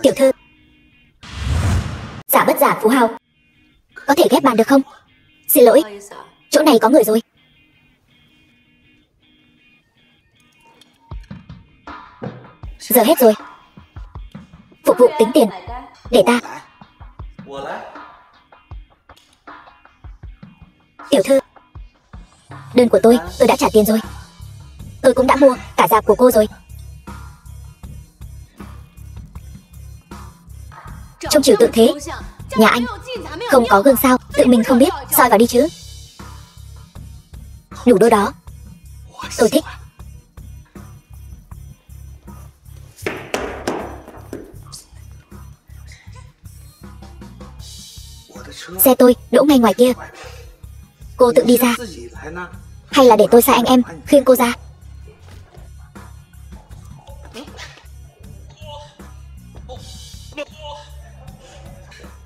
Tiểu thư, giả bất giả phú hào, có thể ghép bàn được không? Xin lỗi, chỗ này có người rồi. Giờ hết rồi. Phục vụ tính tiền. Để ta. Tiểu thư, đơn của tôi đã trả tiền rồi. Tôi cũng đã mua cả dạp của cô rồi. Trông trừu tượng thế. Nhà anh không có gương sao? Tự mình không biết, soi vào đi chứ. Đủ đôi đó. Tôi thích. Xe tôi đỗ ngay ngoài kia. Cô tự đi ra, hay là để tôi sai anh em khuyên cô ra?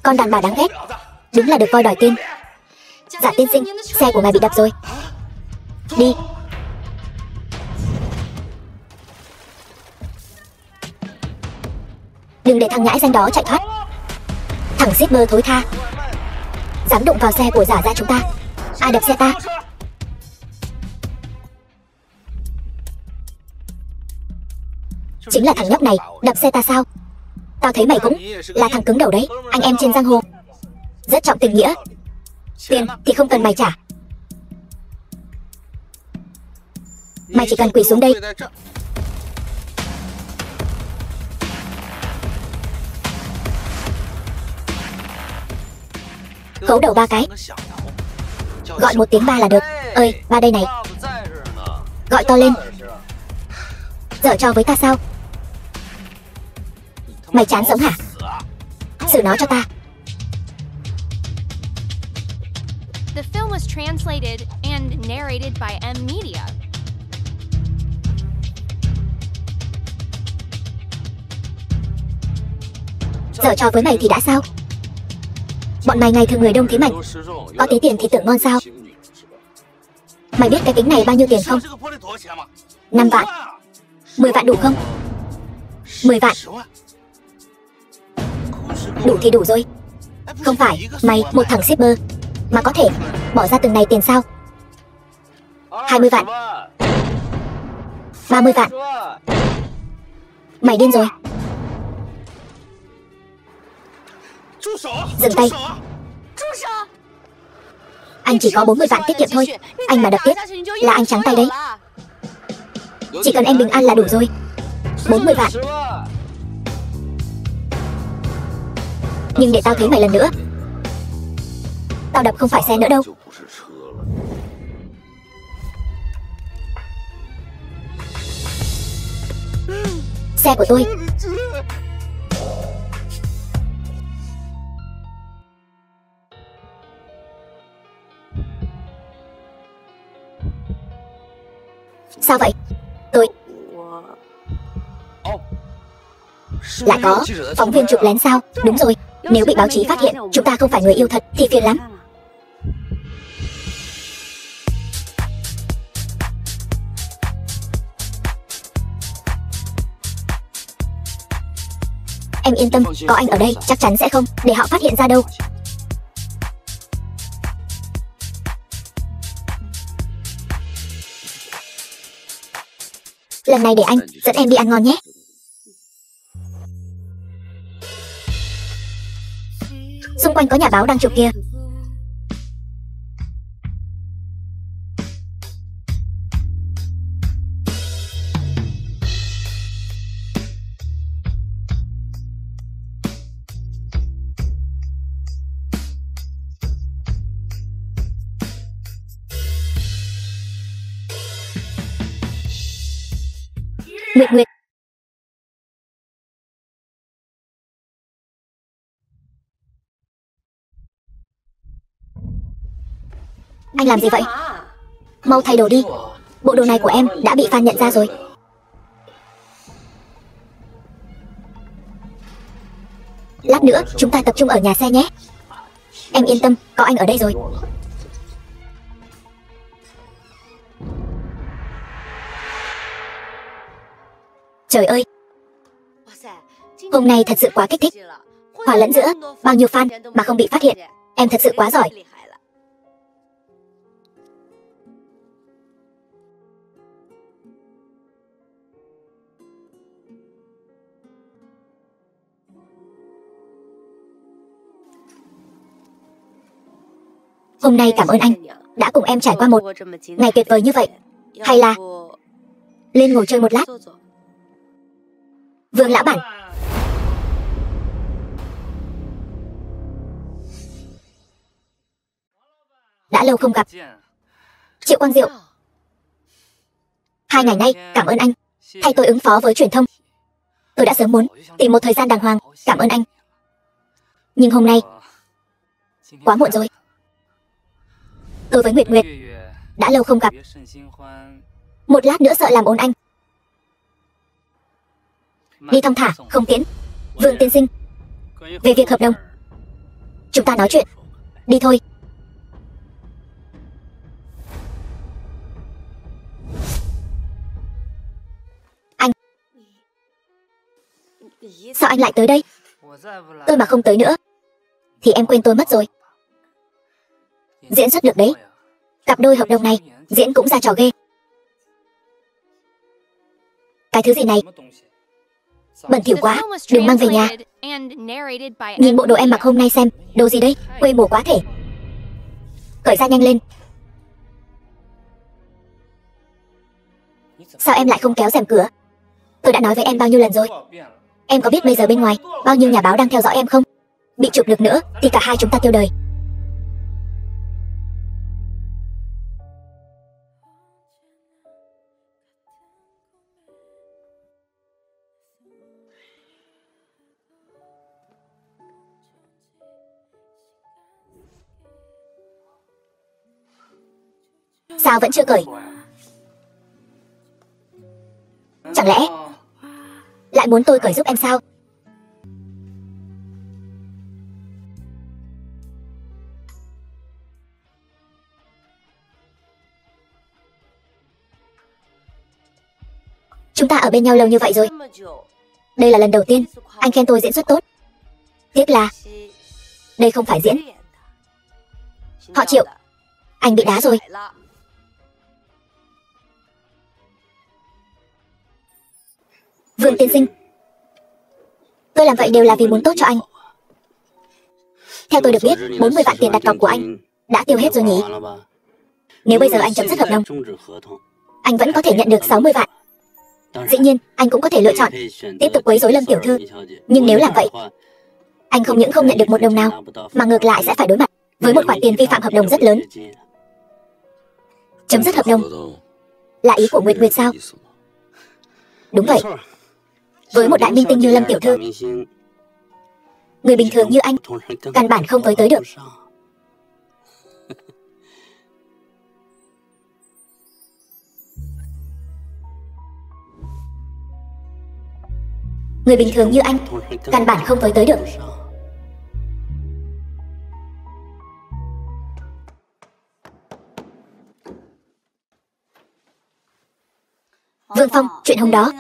Con đàn bà đáng ghét. Đúng là được voi đòi tiền. Dạ tiên sinh, xe của ngài bị đập rồi. Đi. Đừng để thằng nhãi danh đó chạy thoát. Thằng shipper thối tha, dám đụng vào xe của giả gia chúng ta. Ai đập xe ta? Chính là thằng nhóc này đập xe ta sao? Tao thấy mày cũng là thằng cứng đầu đấy. Anh em trên giang hồ rất trọng tình nghĩa. Tiền thì không cần mày trả. Mày chỉ cần quỳ xuống đây. Khấu đầu 3 cái. Gọi một tiếng ba là được. Ơi, ba đây này. Gọi to lên. Giở trò với ta sao? Mày chán sống hả? Xử nó cho ta. The film was translated and narrated by M Media. Giở trò với mày thì đã sao? Bọn mày ngày thường người đông thế mạnh, có tí tiền thì tưởng ngon sao? Mày biết cái kính này bao nhiêu tiền không? 5 vạn. 10 vạn đủ không? 10 vạn. Đủ thì đủ rồi. Không phải mày một thằng shipper mà có thể bỏ ra từng này tiền sao? 20 vạn. 30 vạn. Mày điên rồi. Dừng tay. Anh chỉ có 40 vạn tiết kiệm thôi. Anh mà đập tiếp là anh trắng tay đấy. Chỉ cần em bình an là đủ rồi. 40 vạn. Nhưng để tao thấy mày lần nữa, tao đập không phải xe nữa đâu. Xe của tôi. Sao vậy? Tôi lại có phóng viên chụp lén sao? Đúng rồi. Nếu bị báo chí phát hiện chúng ta không phải người yêu thật thì phiền lắm. Em yên tâm, có anh ở đây chắc chắn sẽ không để họ phát hiện ra đâu. Lần này để anh dẫn em đi ăn ngon nhé. Xung quanh có nhà báo đang chụp kia. Nguyệt Nguyệt. Anh làm gì vậy? Mau thay đồ đi. Bộ đồ này của em đã bị fan nhận ra rồi. Lát nữa chúng ta tập trung ở nhà xe nhé. Em yên tâm, có anh ở đây rồi. Trời ơi, Hôm nay thật sự quá kích thích. Hòa lẫn giữa bao nhiêu fan mà không bị phát hiện. Em thật sự quá giỏi. Hôm nay cảm ơn anh đã cùng em trải qua một ngày tuyệt vời như vậy. Hay là lên ngồi chơi một lát? Vương lão bản. Đã lâu không gặp. Triệu Quang Diệu. 2 ngày nay, cảm ơn anh thay tôi ứng phó với truyền thông. Tôi đã sớm muốn tìm một thời gian đàng hoàng. Cảm ơn anh. Nhưng hôm nay quá muộn rồi. Tôi với Nguyệt Nguyệt đã lâu không gặp. Một lát nữa sợ làm ồn anh. Đi thong thả, không tiễn. Vương tiên sinh, về việc hợp đồng chúng ta nói chuyện. Đi thôi. Anh. Sao anh lại tới đây? Tôi mà không tới nữa thì em quên tôi mất rồi. Diễn xuất được đấy. Cặp đôi hợp đồng này diễn cũng ra trò ghê. Cái thứ gì này? Bẩn thỉu quá, đừng mang về nhà. Nhìn bộ đồ em mặc hôm nay xem. Đồ gì đây? Quê mùa quá thể. Cởi ra nhanh lên. Sao em lại không kéo rèm cửa? Tôi đã nói với em bao nhiêu lần rồi. Em có biết bây giờ bên ngoài bao nhiêu nhà báo đang theo dõi em không? Bị chụp được nữa thì cả hai chúng ta tiêu đời. Sao vẫn chưa cởi? Chẳng lẽ lại muốn tôi cởi giúp em sao? Chúng ta ở bên nhau lâu như vậy rồi. Đây là lần đầu tiên anh khen tôi diễn xuất tốt. Tiếc là đây không phải diễn. Họ Triệu, anh bị đá rồi. Vương tiên sinh, tôi làm vậy đều là vì muốn tốt cho anh. Theo tôi được biết, 40 vạn tiền đặt cọc của anh đã tiêu hết rồi nhỉ? Nếu bây giờ anh chấm dứt hợp đồng, anh vẫn có thể nhận được 60 vạn. Dĩ nhiên, anh cũng có thể lựa chọn tiếp tục quấy rối Lâm tiểu thư. Nhưng nếu làm vậy, anh không những không nhận được một đồng nào, mà ngược lại sẽ phải đối mặt với một khoản tiền vi phạm hợp đồng rất lớn. Chấm dứt hợp đồng là ý của Nguyệt Nguyệt sao? Đúng vậy. Với một đại minh tinh như Lâm tiểu thư, người bình thường như anh căn bản không với tới được. Người bình thường như anh căn bản không với tới được. Vương Phong, chuyện hôm đó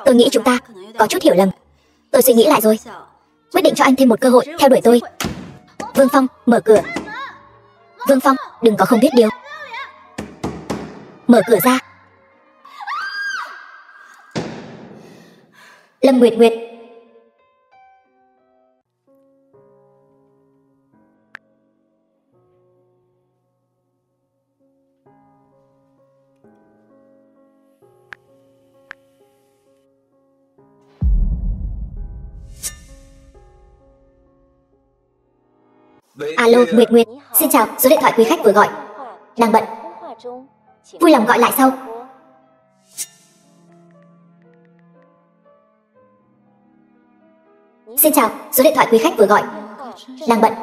tôi nghĩ chúng ta có chút hiểu lầm. Tôi suy nghĩ lại rồi, quyết định cho anh thêm một cơ hội theo đuổi tôi. Vương Phong, mở cửa. Vương Phong, đừng có không biết điều. Mở cửa ra. Lâm Nguyệt Nguyệt. Alo, Nguyệt Nguyệt. Xin chào, số điện thoại quý khách vừa gọi đang bận. Vui lòng gọi lại sau. Xin chào, số điện thoại quý khách vừa gọi đang bận.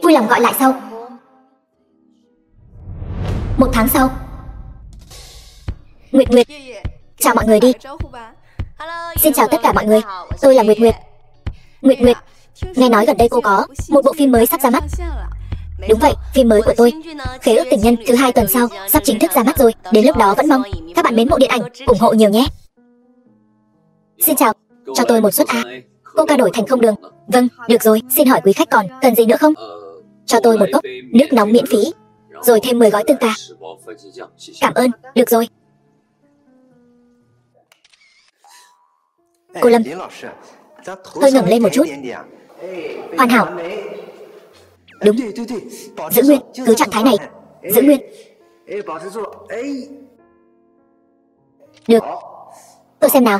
Vui lòng gọi lại sau. 1 tháng sau. Nguyệt Nguyệt. Chào mọi người đi. Xin chào tất cả mọi người. Tôi là Nguyệt Nguyệt. Nguyệt Nguyệt, nghe nói gần đây cô có một bộ phim mới sắp ra mắt. Đúng vậy, phim mới của tôi, Khế ước tình nhân, thứ 2 tuần sau sắp chính thức ra mắt rồi. Đến lúc đó vẫn mong các bạn mến mộ điện ảnh ủng hộ nhiều nhé. Xin chào, Cho tôi một suất A. Coca đổi thành không đường. Vâng, được rồi, xin hỏi quý khách còn cần gì nữa không? Cho tôi một cốc nước nóng miễn phí, rồi thêm 10 gói tương cà. Cảm ơn, được rồi. Cô Lâm, hơi ngẩng lên một chút. Hoàn hảo. Đúng, giữ nguyên, cứ trạng thái này. Giữ nguyên. Được, tôi xem nào.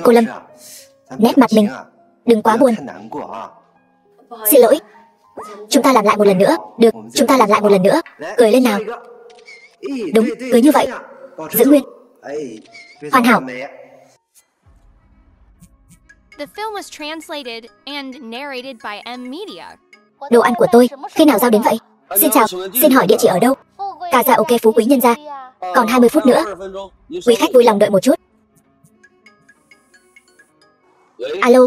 Cô Lâm, nét mặt mình đừng quá buồn. Xin lỗi. Chúng ta làm lại một lần nữa. Được, chúng ta làm lại một lần nữa. Cười lên nào. Đúng, cứ như vậy. Giữ nguyên. Hoàn hảo. The film was translated and narrated by M Media. Đồ ăn của tôi khi nào giao đến vậy? Xin chào, xin hỏi địa chỉ ở đâu? Karaoke Phú Quý Nhân Gia. Còn 20 phút nữa. Quý khách vui lòng đợi một chút. Alo,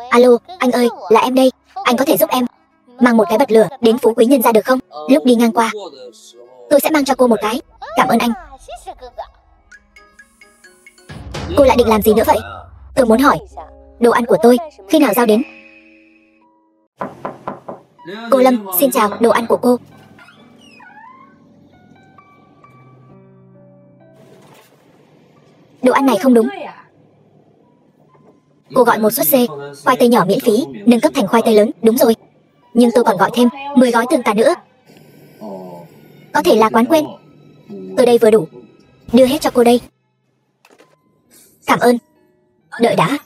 alo, anh ơi, là em đây. Anh có thể giúp em mang một cái bật lửa đến Phú Quý Nhân Gia được không? Lúc đi ngang qua, tôi sẽ mang cho cô một cái. Cảm ơn anh. Cô lại định làm gì nữa vậy? Tôi muốn hỏi, đồ ăn của tôi khi nào giao đến? Cô Lâm, xin chào, đồ ăn của cô. Đồ ăn này không đúng. Cô gọi một suất C, khoai tây nhỏ miễn phí, nâng cấp thành khoai tây lớn, đúng rồi. Nhưng tôi còn gọi thêm 10 gói tương cà nữa. Có thể là quán quên. Tôi đây vừa đủ. Đưa hết cho cô đây. Cảm ơn. Đợi đã.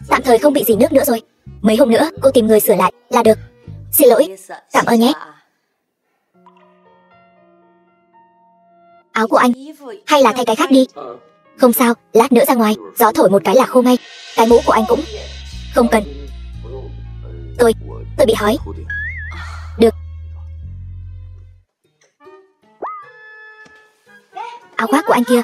Tạm thời không bị gì nước nữa rồi. Mấy hôm nữa cô tìm người sửa lại là được. Xin lỗi. Cảm ơn nhé. Áo của anh hay là thay cái khác đi. Không sao, lát nữa ra ngoài gió thổi một cái là khô ngay. Cái mũ của anh cũng không cần. Tôi bị hói. Được. Áo khoác của anh kia.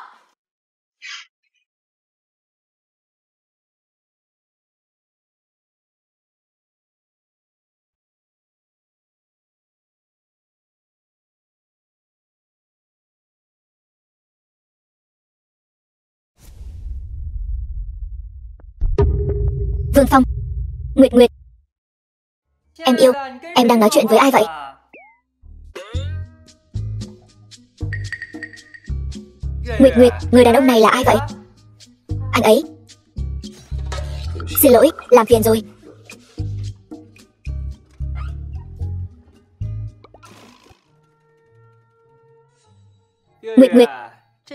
Vương Phong. Nguyệt Nguyệt. Em yêu, em đang nói chuyện với ai vậy? Nguyệt Nguyệt, người đàn ông này là ai vậy? Anh ấy. Xin lỗi, làm phiền rồi. Nguyệt Nguyệt,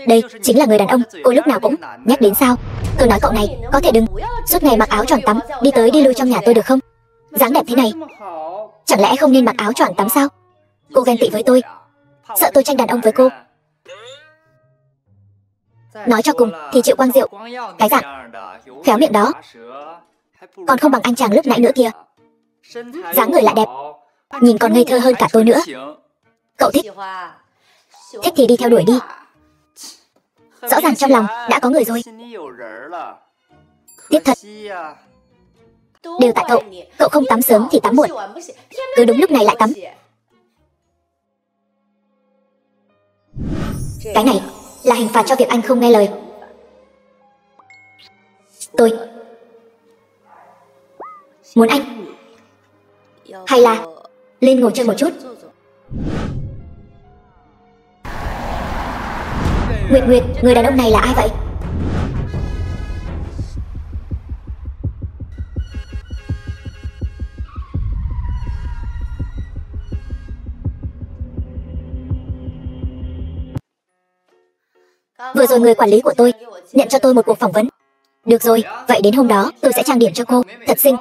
đây chính là người đàn ông cô lúc nào cũng nhắc đến sao? Tôi nói cậu này có thể đừng suốt ngày mặc áo choàng tắm đi tới đi lui trong nhà tôi được không? Dáng đẹp thế này, chẳng lẽ không nên mặc áo choàng tắm sao? Cô ghen tị với tôi, sợ tôi tranh đàn ông với cô. Nói cho cùng thì Triệu Quang Diệu, cái dạng khéo miệng đó còn không bằng anh chàng lúc nãy nữa kìa. Dáng người lại đẹp, nhìn còn ngây thơ hơn cả tôi nữa. Cậu thích thì đi theo đuổi đi. Rõ ràng trong lòng đã có người rồi. Tiếc thật. Đều tại cậu. Cậu không tắm sớm thì tắm muộn, cứ đúng lúc này lại tắm. Cái này là hình phạt cho việc anh không nghe lời. Tôi muốn anh hay là lên ngồi chơi một chút. Nguyệt Nguyệt, người đàn ông này là ai vậy? Vừa rồi người quản lý của tôi nhận cho tôi một cuộc phỏng vấn. Được rồi, vậy đến hôm đó tôi sẽ trang điểm cho cô thật xinh.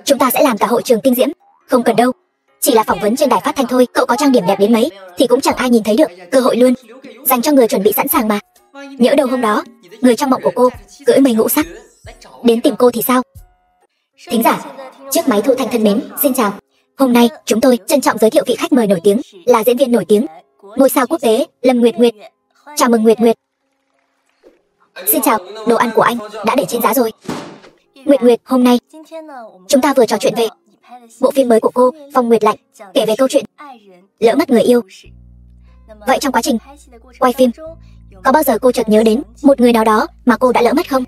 Chúng ta sẽ làm cả hội trường kinh diễm. Không cần đâu, chỉ là phỏng vấn trên đài phát thanh thôi. Cậu có trang điểm đẹp đến mấy thì cũng chẳng ai nhìn thấy được. Cơ hội luôn dành cho người chuẩn bị sẵn sàng mà. Nhỡ đâu hôm đó người trong mộng của cô cưỡi mây ngũ sắc đến tìm cô thì sao? Thính giả trước máy thu thanh thân mến, xin chào. Hôm nay chúng tôi trân trọng giới thiệu vị khách mời nổi tiếng, là diễn viên nổi tiếng, ngôi sao quốc tế Lâm Nguyệt Nguyệt. Chào mừng Nguyệt Nguyệt. Xin chào, đồ ăn của anh đã để trên giá rồi. Nguyệt Nguyệt, hôm nay chúng ta vừa trò chuyện về bộ phim mới của cô, Phong Nguyệt Lạnh, kể về câu chuyện lỡ mất người yêu. Vậy trong quá trình quay phim, có bao giờ cô chợt nhớ đến một người nào đó mà cô đã lỡ mất không?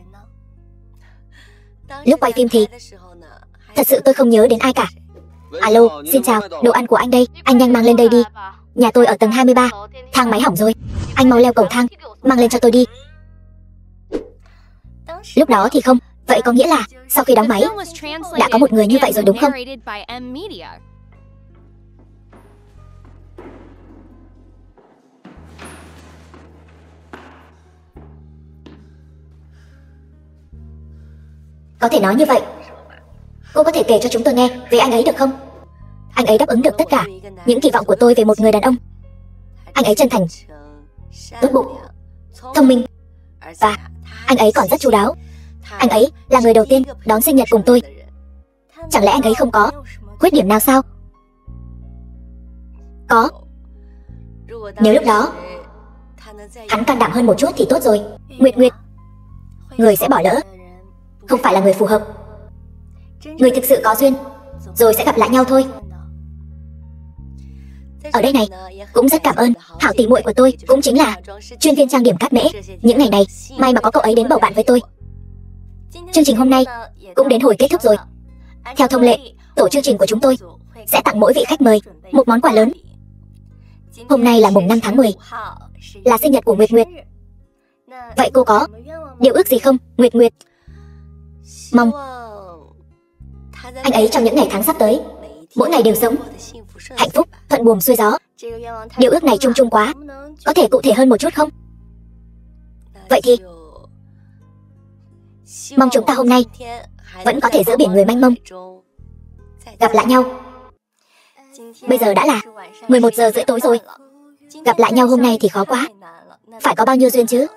Lúc quay phim thì thật sự tôi không nhớ đến ai cả. Alo, xin chào, đồ ăn của anh đây, anh nhanh mang lên đây đi. Nhà tôi ở tầng 23, thang máy hỏng rồi. Anh mau leo cầu thang, mang lên cho tôi đi. Lúc đó thì không. Vậy có nghĩa là sau khi đóng máy đã có một người như vậy rồi đúng không? Có thể nói như vậy. Cô có thể kể cho chúng tôi nghe về anh ấy được không? Anh ấy đáp ứng được tất cả những kỳ vọng của tôi về một người đàn ông. Anh ấy chân thành, tốt bụng, thông minh, và anh ấy còn rất chu đáo. Anh ấy là người đầu tiên đón sinh nhật cùng tôi. Chẳng lẽ anh ấy không có khuyết điểm nào sao? Có. Nếu lúc đó hắn can đảm hơn một chút thì tốt rồi. Nguyệt Nguyệt, người sẽ bỏ lỡ không phải là người phù hợp. Người thực sự có duyên rồi sẽ gặp lại nhau thôi. Ở đây này, cũng rất cảm ơn Hảo tỷ muội của tôi, cũng chính là chuyên viên trang điểm Cát Mễ. Những ngày này, may mà có cậu ấy đến bầu bạn với tôi. Chương trình hôm nay cũng đến hồi kết thúc rồi. Theo thông lệ, tổ chương trình của chúng tôi sẽ tặng mỗi vị khách mời một món quà lớn. Hôm nay là mùng 5 tháng 10, là sinh nhật của Nguyệt Nguyệt. Vậy cô có điều ước gì không, Nguyệt Nguyệt? Mong anh ấy trong những ngày tháng sắp tới, mỗi ngày đều sống hạnh phúc, thuận buồm xuôi gió. Điều ước này chung chung quá, có thể cụ thể hơn một chút không? Vậy thì mong chúng ta hôm nay vẫn có thể giữa biển người mênh mông gặp lại nhau. Bây giờ đã là 11 giờ rưỡi tối rồi. Gặp lại nhau hôm nay thì khó quá. Phải có bao nhiêu duyên chứ?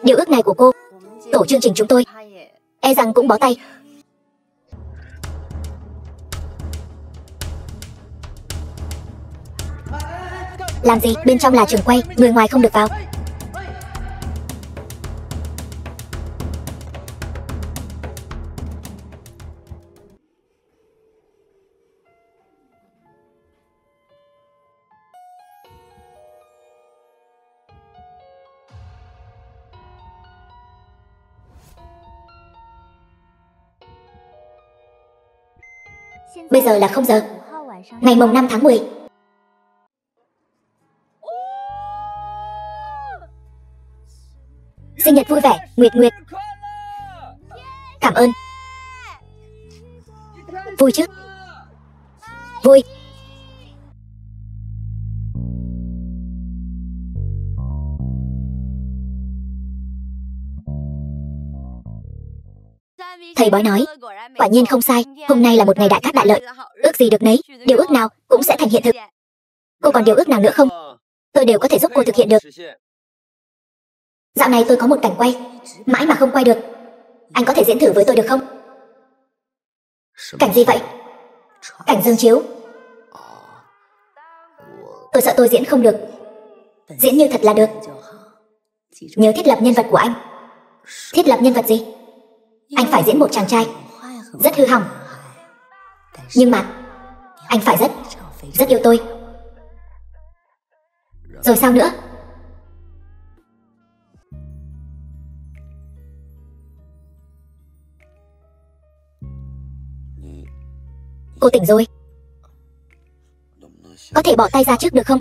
Điều ước này của cô, tổ chương trình chúng tôi e rằng cũng bó tay. Làm gì? Bên trong là trường quay, người ngoài không được vào. Bây giờ là 0 giờ, ngày mùng 5 tháng 10. Sinh nhật vui vẻ, Nguyệt Nguyệt. Cảm ơn. Vui chứ? Vui. Thầy bói nói, quả nhiên không sai, hôm nay là một ngày đại cát đại lợi. Ước gì được nấy, điều ước nào cũng sẽ thành hiện thực. Cô còn điều ước nào nữa không? Tôi đều có thể giúp cô thực hiện được. Dạo này tôi có một cảnh quay, mãi mà không quay được. Anh có thể diễn thử với tôi được không? Cảnh gì vậy? Cảnh giường chiếu. Tôi sợ tôi diễn không được. Diễn như thật là được. Nhớ thiết lập nhân vật của anh. Thiết lập nhân vật gì? Anh phải diễn một chàng trai rất hư hỏng, nhưng mà anh phải rất yêu tôi. Rồi sao nữa? Cô tỉnh rồi. Có thể bỏ tay ra trước được không?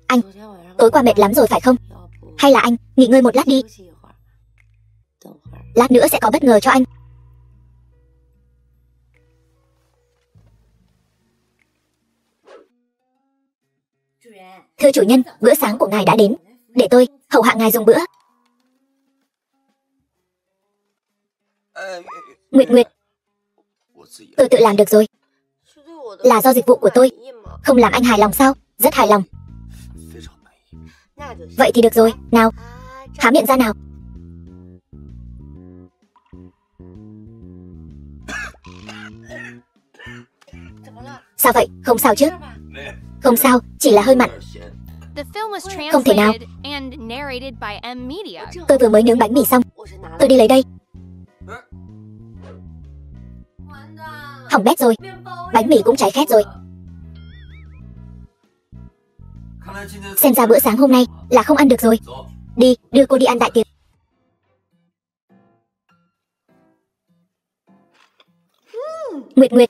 Anh, tối qua mệt lắm rồi phải không? Hay là anh nghỉ ngơi một lát đi. Lát nữa sẽ có bất ngờ cho anh. Thưa chủ nhân, bữa sáng của ngài đã đến. Để tôi hầu hạ ngài dùng bữa. Nguyệt Nguyệt, tôi tự làm được rồi. Là do dịch vụ của tôi không làm anh hài lòng sao? Rất hài lòng. Vậy thì được rồi, nào, há miệng ra nào. Sao vậy? Không sao chứ? Không sao, chỉ là hơi mặn. The film was Không thể nào. translated and narrated by M Media. Tôi vừa mới nướng bánh mì xong. Tôi đi lấy đây. Hỏng bét rồi. Bánh mì cũng cháy khét rồi. Xem ra bữa sáng hôm nay là không ăn được rồi. Đi, đưa cô đi ăn đại tiệc. Nguyệt Nguyệt,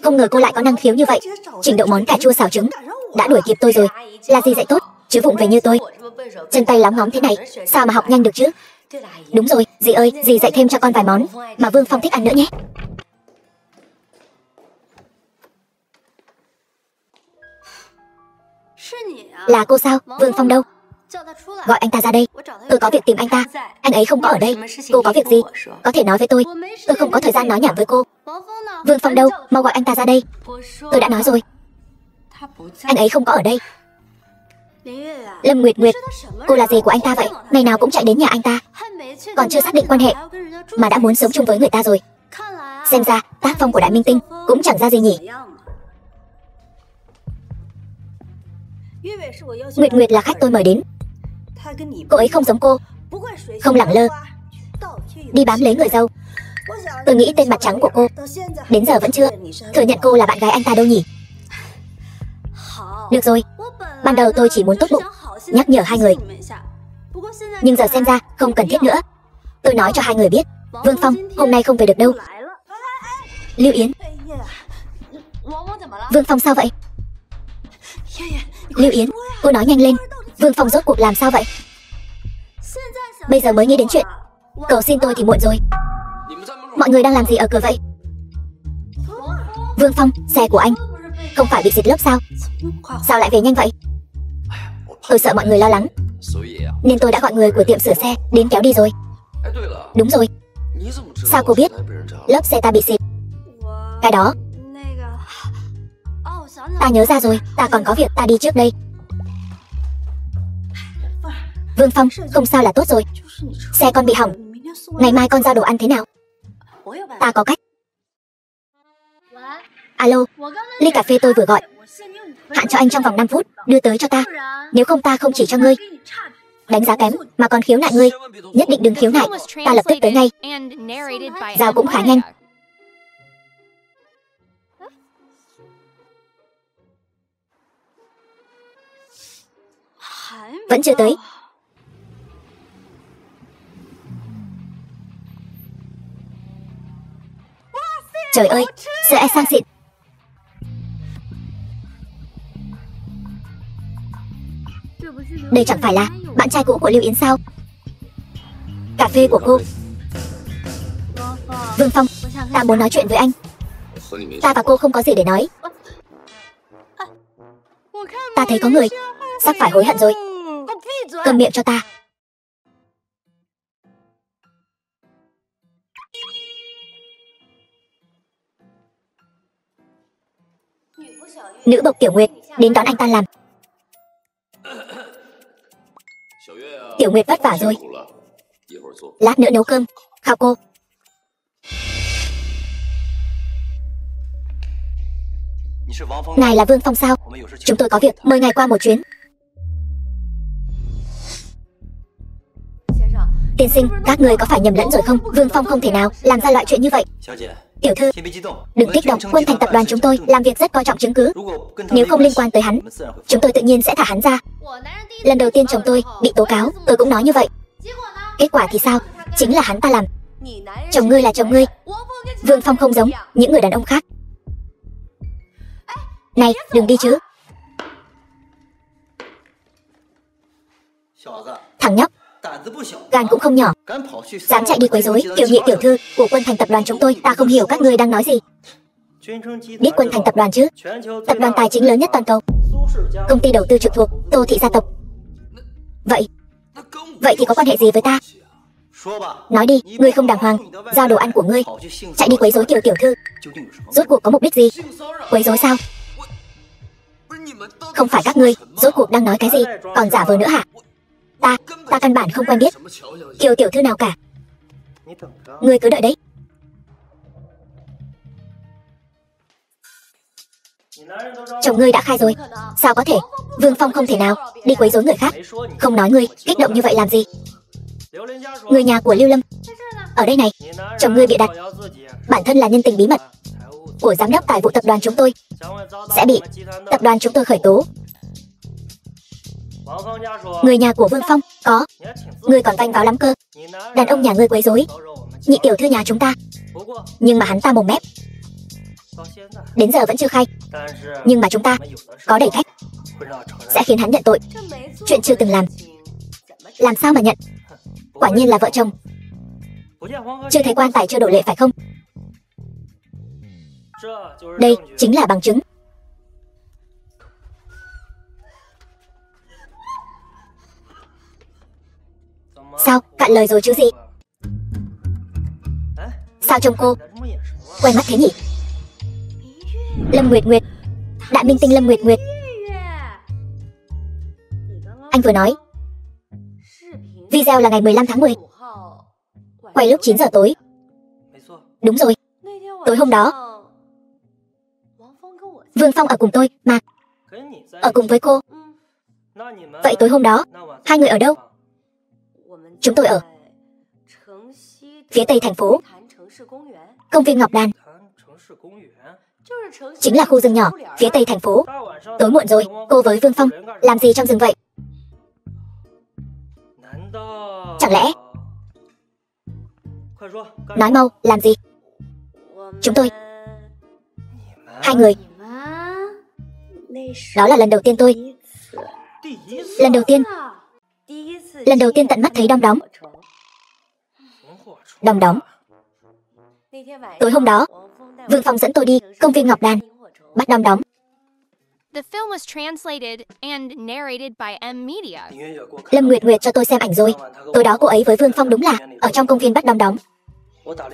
không ngờ cô lại có năng khiếu như vậy. Trình độ món cà chua xào trứng đã đuổi kịp tôi rồi. Là gì dạy tốt, chứ vụng về như tôi. Chân tay lóng ngóng thế này, sao mà học nhanh được chứ? Đúng rồi, dì ơi, dì dạy thêm cho con vài món mà Vương Phong thích ăn nữa nhé. Là cô sao? Vương Phong đâu? Gọi anh ta ra đây. Tôi có việc tìm anh ta. Anh ấy không có ở đây. Cô có việc gì? Có thể nói với tôi. Tôi không có thời gian nói nhảm với cô. Vương Phong đâu? Mau gọi anh ta ra đây. Tôi đã nói rồi. Anh ấy không có ở đây. Lâm Nguyệt Nguyệt, cô là gì của anh ta vậy? Ngày nào cũng chạy đến nhà anh ta. Còn chưa xác định quan hệ mà đã muốn sống chung với người ta rồi. Xem ra tác phong của đại minh tinh cũng chẳng ra gì nhỉ. Nguyệt Nguyệt là khách tôi mời đến. Cô ấy không giống cô, không lẳng lơ, đi bám lấy người dâu. Tôi nghĩ tên mặt trắng của cô đến giờ vẫn chưa thừa nhận cô là bạn gái anh ta đâu nhỉ. Được rồi, ban đầu tôi chỉ muốn tốt bụng nhắc nhở hai người, nhưng giờ xem ra không cần thiết nữa. Tôi nói cho hai người biết, Vương Phong hôm nay không về được đâu. Lưu Yến, Vương Phong sao vậy? Lưu Yến, cô nói nhanh lên. Vương Phong rốt cuộc làm sao vậy? Bây giờ mới nghĩ đến chuyện cầu xin tôi thì muộn rồi. Mọi người đang làm gì ở cửa vậy? Vương Phong, xe của anh không phải bị xịt lốp sao? Sao lại về nhanh vậy? Tôi sợ mọi người lo lắng nên tôi đã gọi người của tiệm sửa xe đến kéo đi rồi. Đúng rồi. Sao cô biết lốp xe ta bị xịt? Cái đó ta nhớ ra rồi. Ta còn có việc, ta đi trước đây. Vương Phong, không sao là tốt rồi. Xe con bị hỏng, ngày mai con giao đồ ăn thế nào? Ta có cách. Alo, ly cà phê tôi vừa gọi, hạn cho anh trong vòng 5 phút, đưa tới cho ta. Nếu không ta không chỉ cho ngươi đánh giá kém mà còn khiếu nại ngươi. Nhất định đừng khiếu nại, ta lập tức tới ngay. Giao cũng khá nhanh. Vẫn chưa tới. Trời ơi, sữa e sang xịn. Đây chẳng phải là bạn trai cũ của Lưu Yến sao? Cà phê của cô. Vương Phong, ta muốn nói chuyện với anh. Ta và cô không có gì để nói. Ta thấy có người sắp phải hối hận rồi. Câm miệng cho ta. Nữ bộc Tiểu Nguyệt đến đón anh ta làm. Tiểu Nguyệt vất vả rồi, lát nữa nấu cơm. Khao cô. Ngài là Vương Phong sao? Chúng tôi có việc mời ngài qua một chuyến. Tiên sinh, các người có phải nhầm lẫn rồi không? Vương Phong không thể nào làm ra loại chuyện như vậy. Tiểu thư, đừng kích động. Quân Thành tập đoàn chúng tôi làm việc rất coi trọng chứng cứ. Nếu không liên quan tới hắn, chúng tôi tự nhiên sẽ thả hắn ra. Lần đầu tiên chồng tôi bị tố cáo, tôi cũng nói như vậy. Kết quả thì sao? Chính là hắn ta làm. Chồng ngươi là chồng ngươi. Vương Phong không giống những người đàn ông khác. Này, đừng đi chứ. Thằng nhóc, gan cũng không nhỏ, dám chạy đi quấy rối Kiều Nhị tiểu thư của Quân Thành tập đoàn chúng tôi. Ta không hiểu các ngươi đang nói gì. Biết Quân Thành tập đoàn chứ? Tập đoàn tài chính lớn nhất toàn cầu, công ty đầu tư trực thuộc Tô thị gia tộc. Vậy thì có quan hệ gì với ta? Nói đi, ngươi không đàng hoàng, giao đồ ăn của ngươi chạy đi quấy rối Kiều tiểu thư, rốt cuộc có mục đích gì? Quấy rối sao? Không phải các ngươi rốt cuộc đang nói cái gì, còn giả vờ nữa hả? Ta căn bản không quen biết Kiều tiểu thư nào cả. Ngươi cứ đợi đấy. Chồng ngươi đã khai rồi. Sao có thể? Vương Phong không thể nào đi quấy rối người khác. Không nói ngươi, kích động như vậy làm gì? Người nhà của Lưu Lâm ở đây này. Chồng ngươi bịa đặt. Bản thân là nhân tình bí mật của giám đốc tài vụ tập đoàn chúng tôi sẽ bị tập đoàn chúng tôi khởi tố. Người nhà của Vương Phong có. Ngươi còn vanh váo lắm cơ. Đàn ông nhà ngươi quấy rối nhị tiểu thư nhà chúng ta. Nhưng mà hắn ta mồm mép, đến giờ vẫn chưa khai. Nhưng mà chúng ta có đẩy thách sẽ khiến hắn nhận tội. Chuyện chưa từng làm sao mà nhận? Quả nhiên là vợ chồng. Chưa thấy quan tài chưa đổ lệ phải không? Đây chính là bằng chứng. Sao, cạn lời rồi chứ gì? Sao trông cô quen mắt thế nhỉ? Lâm Nguyệt Nguyệt, đại minh tinh Lâm Nguyệt Nguyệt. Anh vừa nói video là ngày 15 tháng 10, quay lúc 9 giờ tối. Đúng rồi, tối hôm đó Vương Phong ở cùng tôi mà. Ở cùng với cô. Vậy tối hôm đó hai người ở đâu? Chúng tôi ở phía tây thành phố, công viên Ngọc Đàn. Chính là khu rừng nhỏ phía tây thành phố. Tối muộn rồi, cô với Vương Phong làm gì trong rừng vậy? Chẳng lẽ... Nói mau, làm gì? Chúng tôi... Hai người... Đó là lần đầu tiên tôi... Lần đầu tiên tận mắt thấy đom đóm. Đom đóm. Tối hôm đó, Vương Phong dẫn tôi đi công viên Ngọc Đàn, bắt đom đóm. The film was translated and narrated by M Media. Lâm Nguyệt Nguyệt cho tôi xem ảnh rồi. Tối đó cô ấy với Vương Phong đúng là ở trong công viên bắt đom đóm.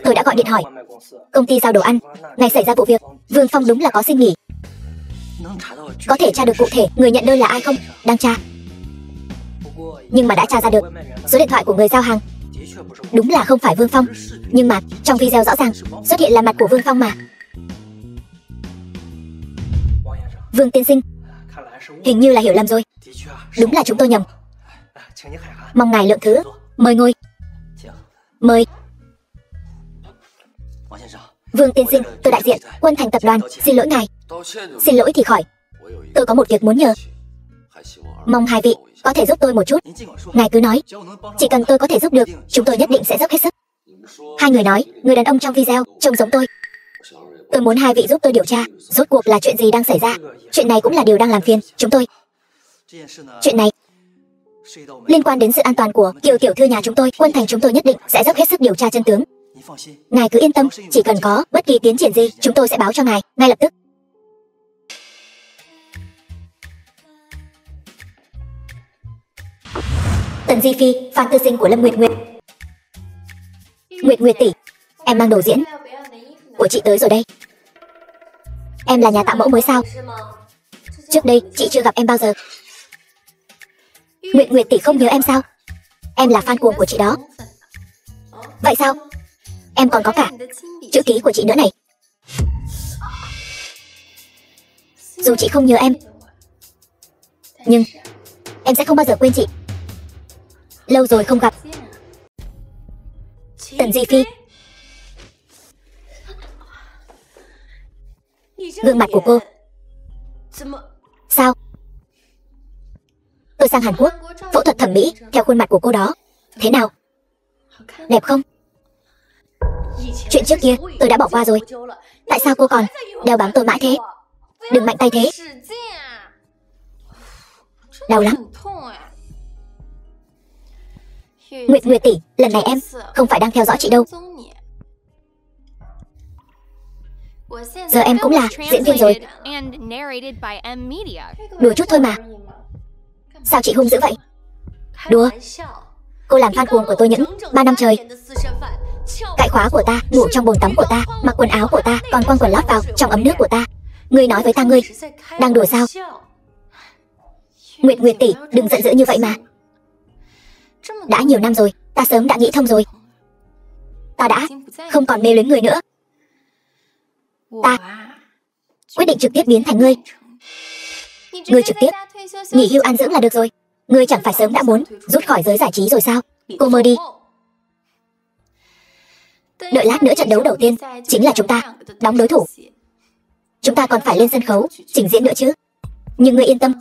Tôi đã gọi điện hỏi công ty giao đồ ăn. Ngày xảy ra vụ việc, Vương Phong đúng là có xin nghỉ. Có thể tra được cụ thể người nhận đơn là ai không? Đang tra. Nhưng mà đã tra ra được số điện thoại của người giao hàng. Đúng là không phải Vương Phong. Nhưng mà trong video rõ ràng xuất hiện là mặt của Vương Phong mà. Vương tiên sinh, hình như là hiểu lầm rồi. Đúng là chúng tôi nhầm. Mong ngài lượng thứ. Mời ngồi. Mời. Vương tiên sinh, tôi đại diện Quân Thành tập đoàn, xin lỗi ngài. Xin lỗi thì khỏi. Tôi có một việc muốn nhờ. Mong hai vị có thể giúp tôi một chút. Ngài cứ nói. Chỉ cần tôi có thể giúp được, chúng tôi nhất định sẽ dốc hết sức. Hai người nói, người đàn ông trong video trông giống tôi. Tôi muốn hai vị giúp tôi điều tra rốt cuộc là chuyện gì đang xảy ra. Chuyện này cũng là điều đang làm phiền chúng tôi. Chuyện này liên quan đến sự an toàn của Kiều tiểu thư nhà chúng tôi. Quân Thành chúng tôi nhất định sẽ dốc hết sức điều tra chân tướng. Ngài cứ yên tâm, chỉ cần có bất kỳ tiến triển gì, chúng tôi sẽ báo cho ngài ngay lập tức. Tần Di Phi, fan tư sinh của Lâm Nguyệt Nguyệt. Nguyệt Nguyệt tỷ, em mang đồ diễn của chị tới rồi đây. Em là nhà tạo mẫu mới sao? Trước đây chị chưa gặp em bao giờ. Nguyệt Nguyệt tỷ không nhớ em sao? Em là fan cuồng của chị đó. Vậy sao? Em còn có cả chữ ký của chị nữa này. Dù chị không nhớ em, nhưng em sẽ không bao giờ quên chị. Lâu rồi không gặp. Tần Di Phi. Gương mặt của cô. Sao? Tôi sang Hàn Quốc phẫu thuật thẩm mỹ theo khuôn mặt của cô đó. Thế nào? Đẹp không? Chuyện trước kia tôi đã bỏ qua rồi. Tại sao cô còn đeo bám tôi mãi thế? Đừng mạnh tay thế. Đau lắm. Nguyệt Nguyệt tỷ, lần này em không phải đang theo dõi chị đâu. Giờ em cũng là diễn viên rồi. Đùa chút thôi mà. Sao chị hung dữ vậy? Đùa. Cô làm fan cuồng của tôi những 3 năm trời. Cạy khóa của ta, ngủ trong bồn tắm của ta, mặc quần áo của ta, còn quăng quần lót vào trong ấm nước của ta. Ngươi nói với ta ngươi đang đùa sao? Nguyệt Nguyệt tỷ, đừng giận dữ như vậy mà. Đã nhiều năm rồi, ta sớm đã nghĩ thông rồi. Ta đã không còn mê luyến người nữa. Ta quyết định trực tiếp biến thành ngươi. Ngươi trực tiếp nghỉ hưu an dưỡng là được rồi. Ngươi chẳng phải sớm đã muốn rút khỏi giới giải trí rồi sao? Cô mơ đi. Đợi lát nữa trận đấu đầu tiên chính là chúng ta đóng đối thủ. Chúng ta còn phải lên sân khấu trình diễn nữa chứ. Nhưng ngươi yên tâm,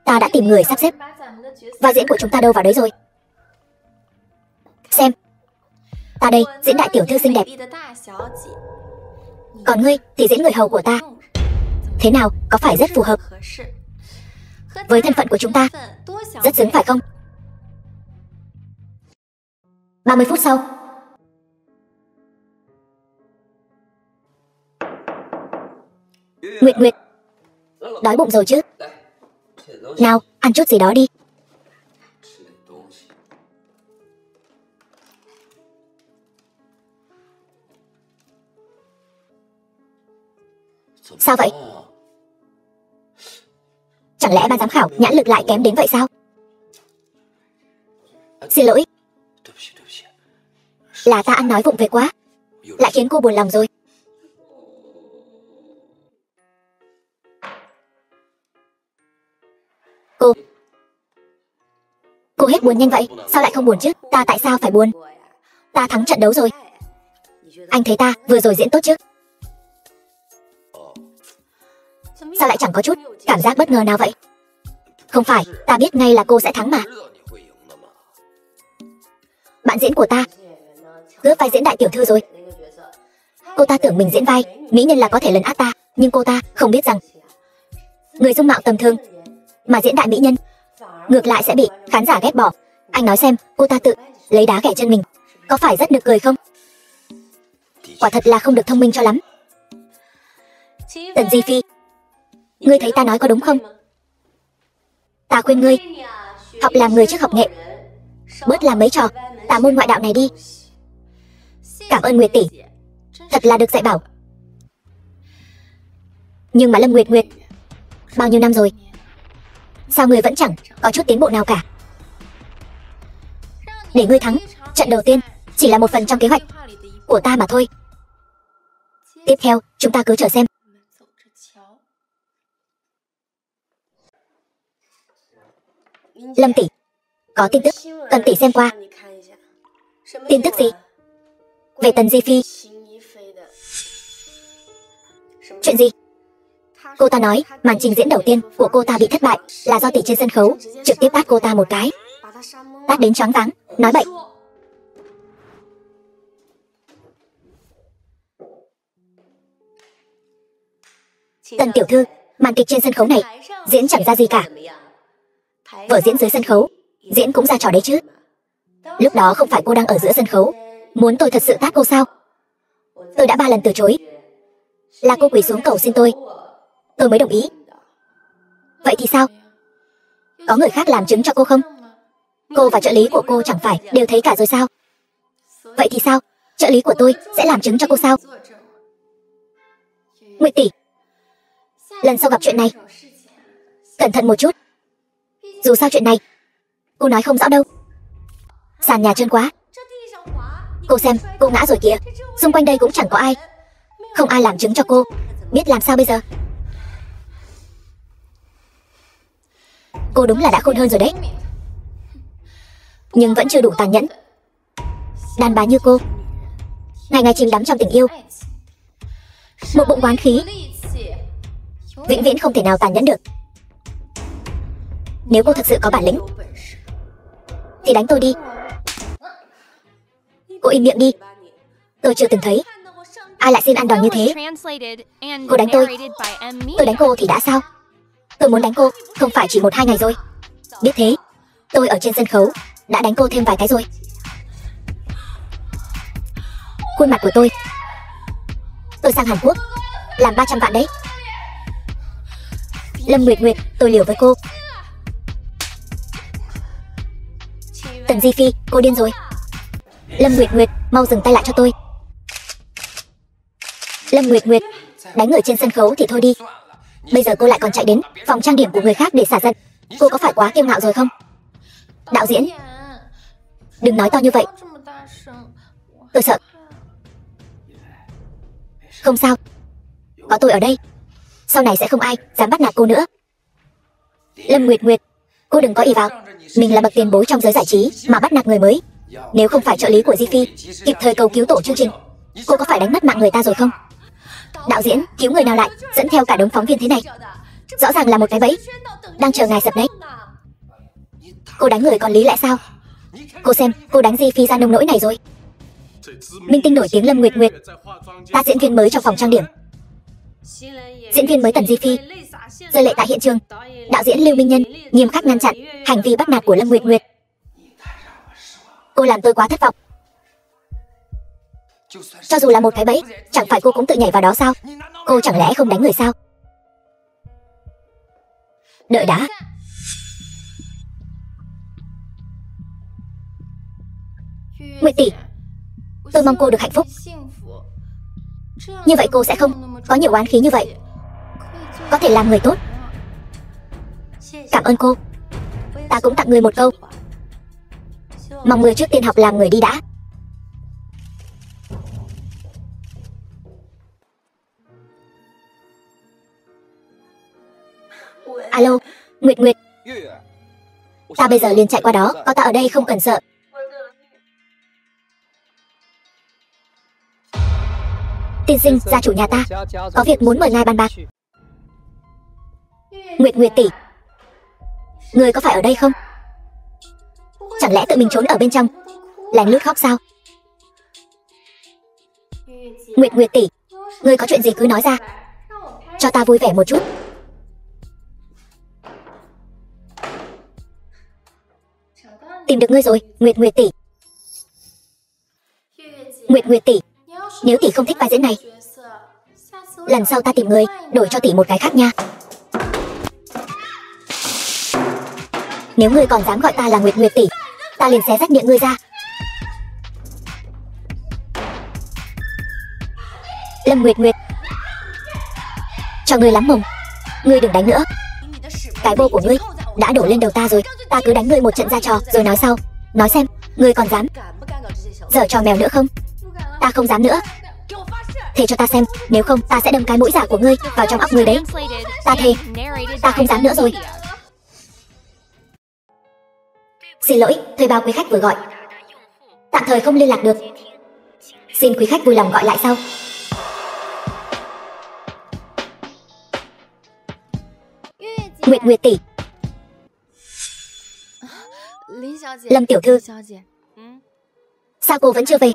ta đã tìm người sắp xếp. Vai diễn của chúng ta đâu vào đấy rồi. Xem, ta đây diễn đại tiểu thư xinh đẹp, còn ngươi thì diễn người hầu của ta. Thế nào, có phải rất phù hợp với thân phận của chúng ta? Rất xứng phải không? 30 phút sau. Nguyệt Nguyệt, đói bụng rồi chứ? Nào, ăn chút gì đó đi. Sao vậy? Chẳng lẽ ban giám khảo nhãn lực lại kém đến vậy sao? Xin lỗi, là ta ăn nói vụng về quá, lại khiến cô buồn lòng rồi. Cô hết buồn nhanh vậy, sao lại không buồn chứ? Ta tại sao phải buồn? Ta thắng trận đấu rồi. Anh thấy ta vừa rồi diễn tốt chứ? Sao lại chẳng có chút cảm giác bất ngờ nào vậy? Không phải, ta biết ngay là cô sẽ thắng mà. Bạn diễn của ta cướp vai diễn đại tiểu thư rồi. Cô ta tưởng mình diễn vai mỹ nhân là có thể lấn át ta, nhưng cô ta không biết rằng người dung mạo tầm thường mà diễn đại mỹ nhân ngược lại sẽ bị khán giả ghét bỏ. Anh nói xem, cô ta tự lấy đá ghẻ chân mình, có phải rất nực cười không? Quả thật là không được thông minh cho lắm. Tần Di Phi, ngươi thấy ta nói có đúng không? Ta khuyên ngươi học làm người trước học nghệ, bớt làm mấy trò tà môn ngoại đạo này đi. Cảm ơn Nguyệt tỷ, thật là được dạy bảo. Nhưng mà Lâm Nguyệt Nguyệt, bao nhiêu năm rồi, sao ngươi vẫn chẳng có chút tiến bộ nào cả? Để ngươi thắng trận đầu tiên chỉ là một phần trong kế hoạch của ta mà thôi. Tiếp theo chúng ta cứ chờ xem. Lâm tỷ, có tin tức cần tỷ xem qua. Tin tức gì? Về Tần Di Phi. Chuyện gì? Cô ta nói màn trình diễn đầu tiên của cô ta bị thất bại là do tỷ trên sân khấu trực tiếp tát cô ta một cái, tát đến choáng váng, nói bậy. Tần tiểu thư, màn kịch trên sân khấu này diễn chẳng ra gì cả. Vở diễn dưới sân khấu diễn cũng ra trò đấy chứ. Lúc đó không phải cô đang ở giữa sân khấu muốn tôi thật sự tát cô sao? Tôi đã 3 lần từ chối, là cô quỳ xuống cầu xin tôi mới đồng ý. Vậy thì sao? Có người khác làm chứng cho cô không? Cô và trợ lý của cô chẳng phải đều thấy cả rồi sao? Vậy thì sao? Trợ lý của tôi sẽ làm chứng cho cô sao? Nguyệt tỷ, lần sau gặp chuyện này cẩn thận một chút. Dù sao chuyện này cô nói không rõ đâu. Sàn nhà trơn quá. Cô xem, cô ngã rồi kìa. Xung quanh đây cũng chẳng có ai, không ai làm chứng cho cô, biết làm sao bây giờ? Cô đúng là đã khôn hơn rồi đấy, nhưng vẫn chưa đủ tàn nhẫn. Đàn bà như cô, ngày ngày chìm đắm trong tình yêu, một bụng oán khí, vĩnh viễn không thể nào tàn nhẫn được. Nếu cô thực sự có bản lĩnh thì đánh tôi đi. Cô im miệng đi. Tôi chưa từng thấy ai lại xin ăn đòn như thế. Cô đánh tôi đánh cô thì đã sao? Tôi muốn đánh cô không phải chỉ 1-2 ngày rồi. Biết thế, tôi ở trên sân khấu đã đánh cô thêm vài cái rồi. Khuôn mặt của tôi sang Hàn Quốc làm 300 vạn đấy. Lâm Nguyệt Nguyệt, tôi liều với cô. Tần Di Phi, cô điên rồi. Lâm Nguyệt Nguyệt, mau dừng tay lại cho tôi. Lâm Nguyệt Nguyệt, đánh người trên sân khấu thì thôi đi, bây giờ cô lại còn chạy đến phòng trang điểm của người khác để xả giận. Cô có phải quá kiêu ngạo rồi không? Đạo diễn, đừng nói to như vậy, tôi sợ. Không sao, có tôi ở đây Sau này sẽ không ai dám bắt nạt cô nữa. Lâm Nguyệt Nguyệt, cô đừng có ỷ vào mình là bậc tiền bối trong giới giải trí mà bắt nạt người mới. Nếu không phải trợ lý của Di Phi kịp thời cầu cứu tổ chương trình, cô có phải đánh mất mạng người ta rồi không? Đạo diễn, cứu người nào lại, dẫn theo cả đống phóng viên thế này. Rõ ràng là một cái bẫy, đang chờ ngài sập đấy. Cô đánh người còn lý lẽ sao? Cô xem, cô đánh Di Phi ra nông nỗi này rồi. Minh tinh nổi tiếng Lâm Nguyệt Nguyệt, ta diễn viên mới trong phòng trang điểm. Diễn viên mới Tần Di Phi rơi lệ tại hiện trường. Đạo diễn Lưu Minh Nhân nghiêm khắc ngăn chặn hành vi bắt nạt của Lâm Nguyệt Nguyệt. Cô làm tôi quá thất vọng. Cho dù là một cái bẫy, chẳng phải cô cũng tự nhảy vào đó sao? Cô chẳng lẽ không đánh người sao? Đợi đã. Nguyệt tỷ, tôi mong cô được hạnh phúc. Như vậy cô sẽ không có nhiều oán khí như vậy, có thể làm người tốt. Cảm ơn cô. Ta cũng tặng người một câu, mong người trước tiên học làm người đi đã. Alo, Nguyệt Nguyệt, ta bây giờ liền chạy qua đó, có ta ở đây không cần sợ. Tiên sinh, gia chủ nhà ta có việc muốn mời ngài bàn bạc. Nguyệt Nguyệt tỷ, người có phải ở đây không? Chẳng lẽ tự mình trốn ở bên trong lén lút khóc sao? Nguyệt Nguyệt tỷ, người có chuyện gì cứ nói ra, cho ta vui vẻ một chút. Tìm được ngươi rồi, Nguyệt Nguyệt tỷ. Nguyệt Nguyệt tỷ, nếu tỷ không thích vai diễn này, lần sau ta tìm người đổi cho tỷ một cái khác nha. Nếu ngươi còn dám gọi ta là Nguyệt Nguyệt tỷ, ta liền xé rách miệng ngươi ra. Lâm Nguyệt Nguyệt, cho ngươi lắm mồm, ngươi đừng đánh nữa. Cái bô của ngươi đã đổ lên đầu ta rồi, ta cứ đánh ngươi một trận ra trò rồi nói sau. Nói xem, ngươi còn dám giở trò mèo nữa không? Ta không dám nữa. Thề cho ta xem, nếu không ta sẽ đâm cái mũi giả của ngươi vào trong óc ngươi đấy. Ta thề, ta không dám nữa rồi. Xin lỗi, thuê bao quý khách vừa gọi tạm thời không liên lạc được, xin quý khách vui lòng gọi lại sau. Nguyệt Nguyệt tỷ, Lâm tiểu thư, sao cô vẫn chưa về?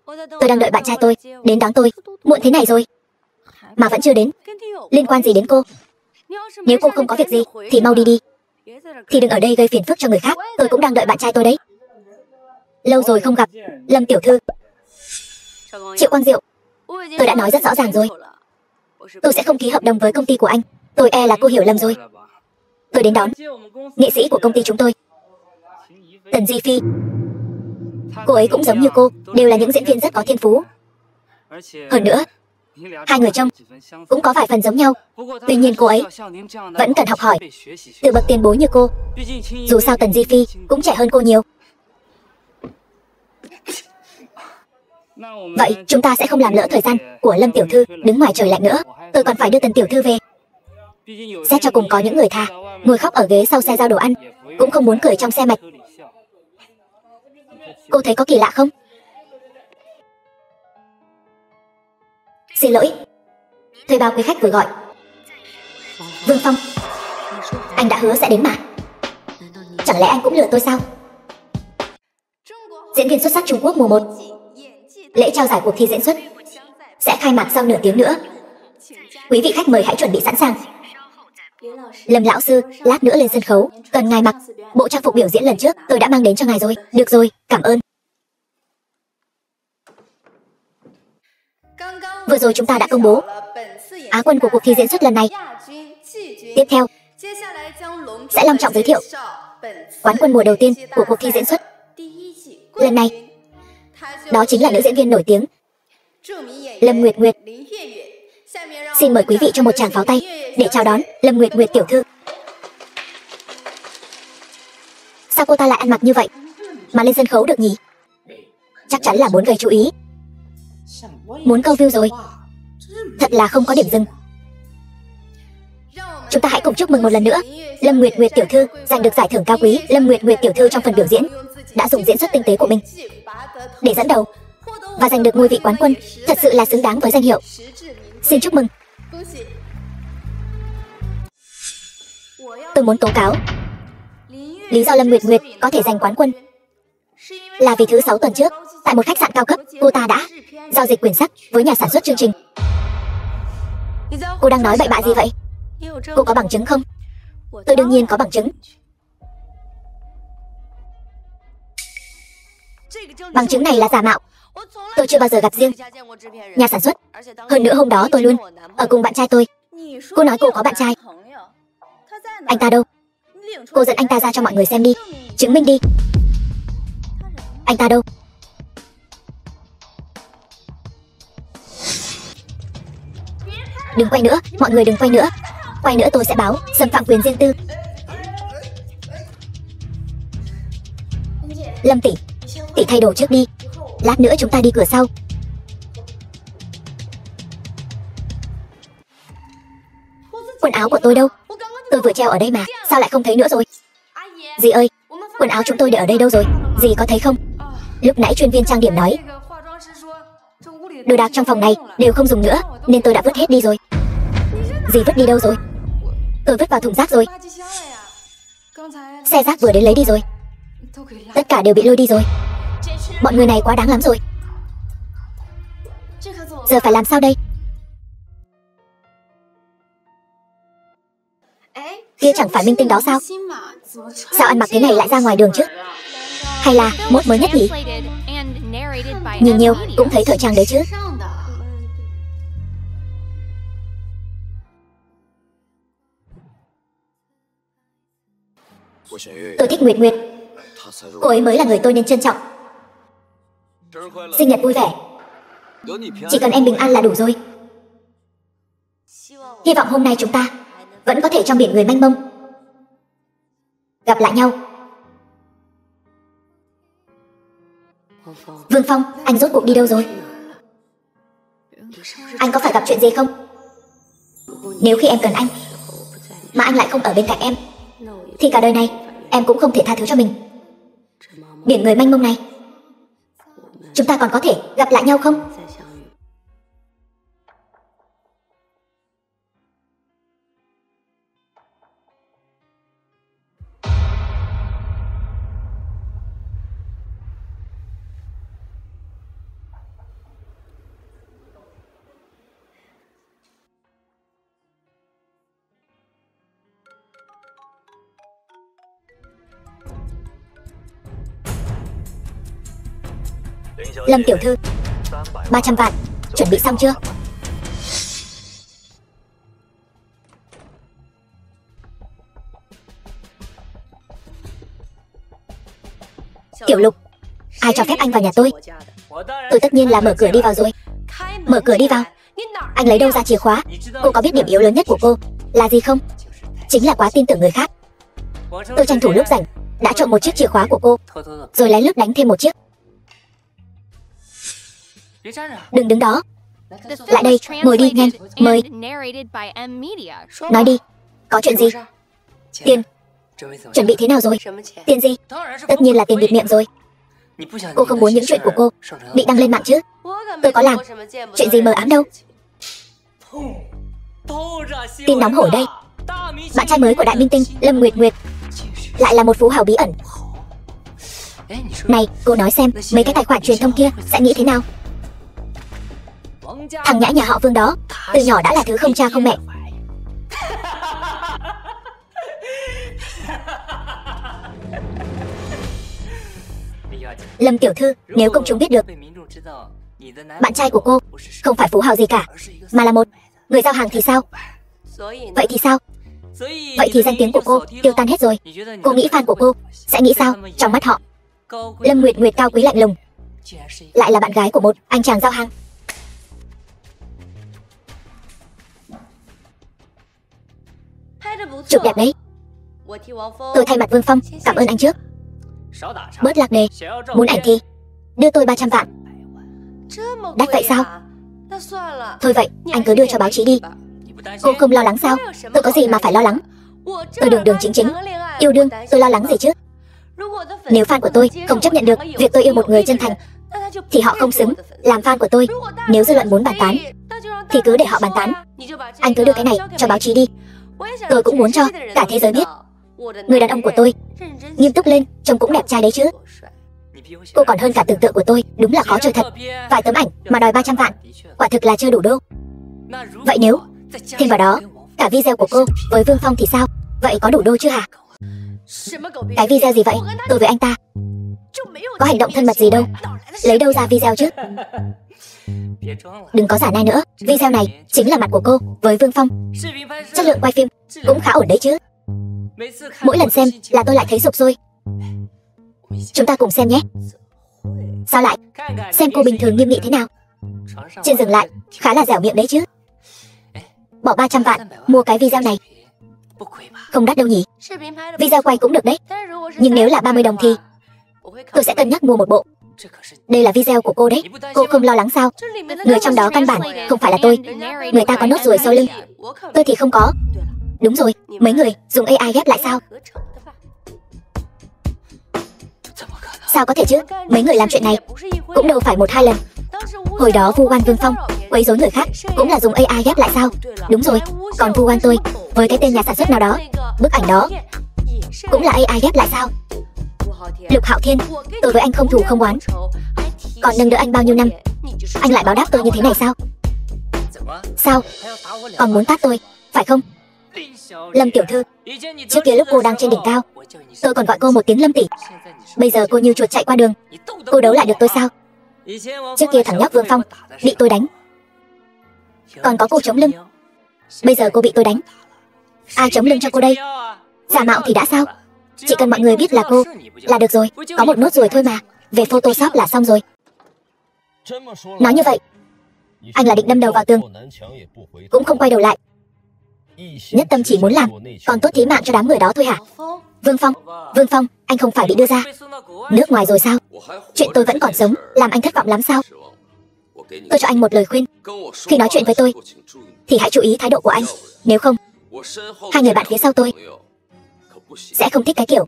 Tôi đang đợi bạn trai tôi đến đón tôi, muộn thế này rồi mà vẫn chưa đến. Liên quan gì đến cô? Nếu cô không có việc gì thì mau đi đi, thì đừng ở đây gây phiền phức cho người khác. Tôi cũng đang đợi bạn trai tôi đấy. Lâu rồi không gặp, Lâm tiểu thư. Triệu Quang Diệu, tôi đã nói rất rõ ràng rồi, tôi sẽ không ký hợp đồng với công ty của anh. Tôi e là cô hiểu lầm rồi. Tôi đến đón nghệ sĩ của công ty chúng tôi, Tần Di Phi. Cô ấy cũng giống như cô, đều là những diễn viên rất có thiên phú. Hơn nữa, hai người trông cũng có vài phần giống nhau. Tuy nhiên cô ấy vẫn cần học hỏi từ bậc tiền bối như cô. Dù sao Tần Di Phi cũng trẻ hơn cô nhiều. Vậy chúng ta sẽ không làm lỡ thời gian của Lâm tiểu thư đứng ngoài trời lạnh nữa. Tôi còn phải đưa Tần tiểu thư về. Xét cho cùng có những người thà ngồi khóc ở ghế sau xe giao đồ ăn, cũng không muốn cười trong xe mạch. Cô thấy có kỳ lạ không? Xin lỗi, thuê bao quý khách vừa gọi. Vương Phong, anh đã hứa sẽ đến mà. Chẳng lẽ anh cũng lừa tôi sao? Diễn viên xuất sắc Trung Quốc mùa 1, lễ trao giải cuộc thi diễn xuất sẽ khai mạc sau nửa tiếng nữa. Quý vị khách mời hãy chuẩn bị sẵn sàng. Lâm lão sư, lát nữa lên sân khấu, cần ngài mặc bộ trang phục biểu diễn lần trước tôi đã mang đến cho ngài rồi. Được rồi, cảm ơn. Vừa rồi chúng ta đã công bố Á quân của cuộc thi diễn xuất lần này. Tiếp theo sẽ long trọng giới thiệu quán quân mùa đầu tiên của cuộc thi diễn xuất lần này. Đó chính là nữ diễn viên nổi tiếng Lâm Nguyệt Nguyệt. Xin mời quý vị cho một tràng pháo tay để chào đón Lâm Nguyệt Nguyệt tiểu thư. Sao cô ta lại ăn mặc như vậy mà lên sân khấu được nhỉ? Chắc chắn là muốn gây chú ý, muốn câu view rồi. Thật là không có điểm dừng. Chúng ta hãy cùng chúc mừng một lần nữa. Lâm Nguyệt Nguyệt tiểu thư giành được giải thưởng cao quý. Lâm Nguyệt Nguyệt tiểu thư trong phần biểu diễn đã dùng diễn xuất tinh tế của mình để dẫn đầu và giành được ngôi vị quán quân, thật sự là xứng đáng với danh hiệu. Xin chúc mừng. Tôi muốn tố cáo lý do Lâm Nguyệt Nguyệt có thể giành quán quân là vì thứ 6 tuần trước, tại một khách sạn cao cấp, cô ta đã giao dịch quyền sắc với nhà sản xuất chương trình. Cô đang nói bậy bạ gì vậy? Cô có bằng chứng không? Tôi đương nhiên có bằng chứng. Bằng chứng này là giả mạo. Tôi chưa bao giờ gặp riêng nhà sản xuất. Hơn nữa hôm đó tôi luôn ở cùng bạn trai tôi. Cô nói cô có bạn trai. Anh ta đâu? Cô dẫn anh ta ra cho mọi người xem đi. Chứng minh đi. Anh ta đâu? Đừng quay nữa, mọi người đừng quay nữa. Quay nữa tôi sẽ báo xâm phạm quyền riêng tư. Lâm tỷ, tỷ thay đồ trước đi. Lát nữa chúng ta đi cửa sau. Quần áo của tôi đâu? Tôi vừa treo ở đây mà, sao lại không thấy nữa rồi? Dì ơi, quần áo chúng tôi để ở đây đâu rồi? Dì có thấy không? Lúc nãy chuyên viên trang điểm nói đồ đạc trong phòng này đều không dùng nữa, nên tôi đã vứt hết đi rồi. Dì vứt đi đâu rồi? Tôi vứt vào thùng rác rồi. Xe rác vừa đến lấy đi rồi. Tất cả đều bị lôi đi rồi. Bọn người này quá đáng lắm rồi. Giờ phải làm sao đây? Kia chẳng phải minh tinh đó sao? Sao ăn mặc thế này lại ra ngoài đường chứ? Hay là mốt mới nhất nhỉ? Nhìn nhiều cũng thấy thời trang đấy chứ. Tôi thích Nguyệt Nguyệt. Cô ấy mới là người tôi nên trân trọng. Sinh nhật vui vẻ. Chỉ cần em bình an là đủ rồi. Hy vọng hôm nay chúng ta vẫn có thể trong biển người mênh mông gặp lại nhau. Vương Phong, anh rốt cuộc đi đâu rồi? Anh có phải gặp chuyện gì không? Nếu khi em cần anh mà anh lại không ở bên cạnh em, thì cả đời này em cũng không thể tha thứ cho mình. Biển người mênh mông này, chúng ta còn có thể gặp lại nhau không? Lâm tiểu thư, 300 vạn, chuẩn bị xong chưa? Tiểu Lục, ai cho phép anh vào nhà tôi? Tôi tất nhiên là mở cửa đi vào rồi. Mở cửa đi vào? Anh lấy đâu ra chìa khóa? Cô có biết điểm yếu lớn nhất của cô là gì không? Chính là quá tin tưởng người khác. Tôi tranh thủ lúc rảnh đã trộm một chiếc chìa khóa của cô, rồi lén lút đánh thêm một chiếc. Đừng đứng đó. Lại đây, ngồi đi nhanh, mời. Nói đi, có chuyện gì? Tiền. Chuẩn bị thế nào rồi? Tiền gì? Tất nhiên là tiền bịt miệng rồi. Cô không muốn những chuyện của cô bị đăng lên mạng chứ? Tôi có làm chuyện gì mờ ám đâu. Tin nóng hổi đây. Bạn trai mới của đại minh tinh Lâm Nguyệt Nguyệt lại là một phú hào bí ẩn. Này, cô nói xem mấy cái tài khoản truyền thông kia sẽ nghĩ thế nào? Thằng nhãi nhà họ Vương đó từ nhỏ đã là thứ không cha không mẹ. Lâm tiểu thư, nếu công chúng biết được bạn trai của cô không phải phú hào gì cả, mà là một người giao hàng thì sao? Vậy thì sao? Vậy thì danh tiếng của cô tiêu tan hết rồi. Cô nghĩ fan của cô sẽ nghĩ sao trong mắt họ? Lâm Nguyệt Nguyệt cao quý lạnh lùng lại là bạn gái của một anh chàng giao hàng. Chụp đẹp đấy. Tôi thay mặt Vương Phong cảm ơn anh trước. Bớt lạc đề. Muốn ảnh thì đưa tôi 300 vạn. Đắt vậy sao? Thôi vậy, anh cứ đưa cho báo chí đi. Cô không lo lắng sao? Tôi có gì mà phải lo lắng? Tôi đường đường chính chính yêu đương, tôi lo lắng gì chứ? Nếu fan của tôi không chấp nhận được việc tôi yêu một người chân thành thì họ không xứng làm fan của tôi. Nếu dư luận muốn bàn tán thì cứ để họ bàn tán. Anh cứ đưa cái này cho báo chí đi. Tôi cũng muốn cho cả thế giới biết người đàn ông của tôi nghiêm túc lên, trông cũng đẹp trai đấy chứ. Cô còn hơn cả tưởng tượng của tôi, đúng là khó chơi thật. Vài tấm ảnh mà đòi 300 vạn, quả thực là chưa đủ đô. Vậy nếu thêm vào đó cả video của cô với Vương Phong thì sao? Vậy có đủ đô chưa hả? Cái video gì vậy? Tôi với anh ta có hành động thân mật gì đâu, lấy đâu ra video chứ? Đừng có giả nai nữa. Video này chính là mặt của cô với Vương Phong. Chất lượng quay phim cũng khá ổn đấy chứ. Mỗi lần xem là tôi lại thấy sụp sôi. Chúng ta cùng xem nhé. Sao lại? Xem cô bình thường nghiêm nghị thế nào, trên dừng lại khá là dẻo miệng đấy chứ. Bỏ 300 vạn mua cái video này không đắt đâu nhỉ? Video quay cũng được đấy, nhưng nếu là 30 đồng thì tôi sẽ cân nhắc mua một bộ. Đây là video của cô đấy, cô không lo lắng sao? Người trong đó căn bản không phải là tôi. Người ta có nốt ruồi sau lưng, tôi thì không có. Đúng rồi, mấy người dùng AI ghép lại sao? Sao có thể chứ? Mấy người làm chuyện này cũng đâu phải 1-2 lần. Hồi đó vu oan Vương Phong quấy rối người khác cũng là dùng AI ghép lại sao? Đúng rồi, còn vu oan tôi với cái tên nhà sản xuất nào đó, bức ảnh đó cũng là AI ghép lại sao? Lục Hạo Thiên, tôi với anh không thù không oán, còn nâng đỡ anh bao nhiêu năm, anh lại báo đáp tôi như thế này sao? Sao? Còn muốn tát tôi, phải không? Lâm tiểu thư, trước kia lúc cô đang trên đỉnh cao, tôi còn gọi cô một tiếng Lâm tỷ. Bây giờ cô như chuột chạy qua đường, cô đấu lại được tôi sao? Trước kia thằng nhóc Vương Phong bị tôi đánh, còn có cô chống lưng. Bây giờ cô bị tôi đánh, ai chống lưng cho cô đây? Giả mạo thì đã sao? Chỉ cần mọi người biết là cô là được rồi. Có một nốt ruồi thôi mà, về Photoshop là xong rồi. Nói như vậy, anh là định đâm đầu vào tường, cũng không quay đầu lại, nhất tâm chỉ muốn làm còn tốt thí mạng cho đám người đó thôi hả? Vương Phong, anh không phải bị đưa ra nước ngoài rồi sao? Chuyện tôi vẫn còn sống làm anh thất vọng lắm sao? Tôi cho anh một lời khuyên, khi nói chuyện với tôi thì hãy chú ý thái độ của anh. Nếu không, hai người bạn phía sau tôi sẽ không thích cái kiểu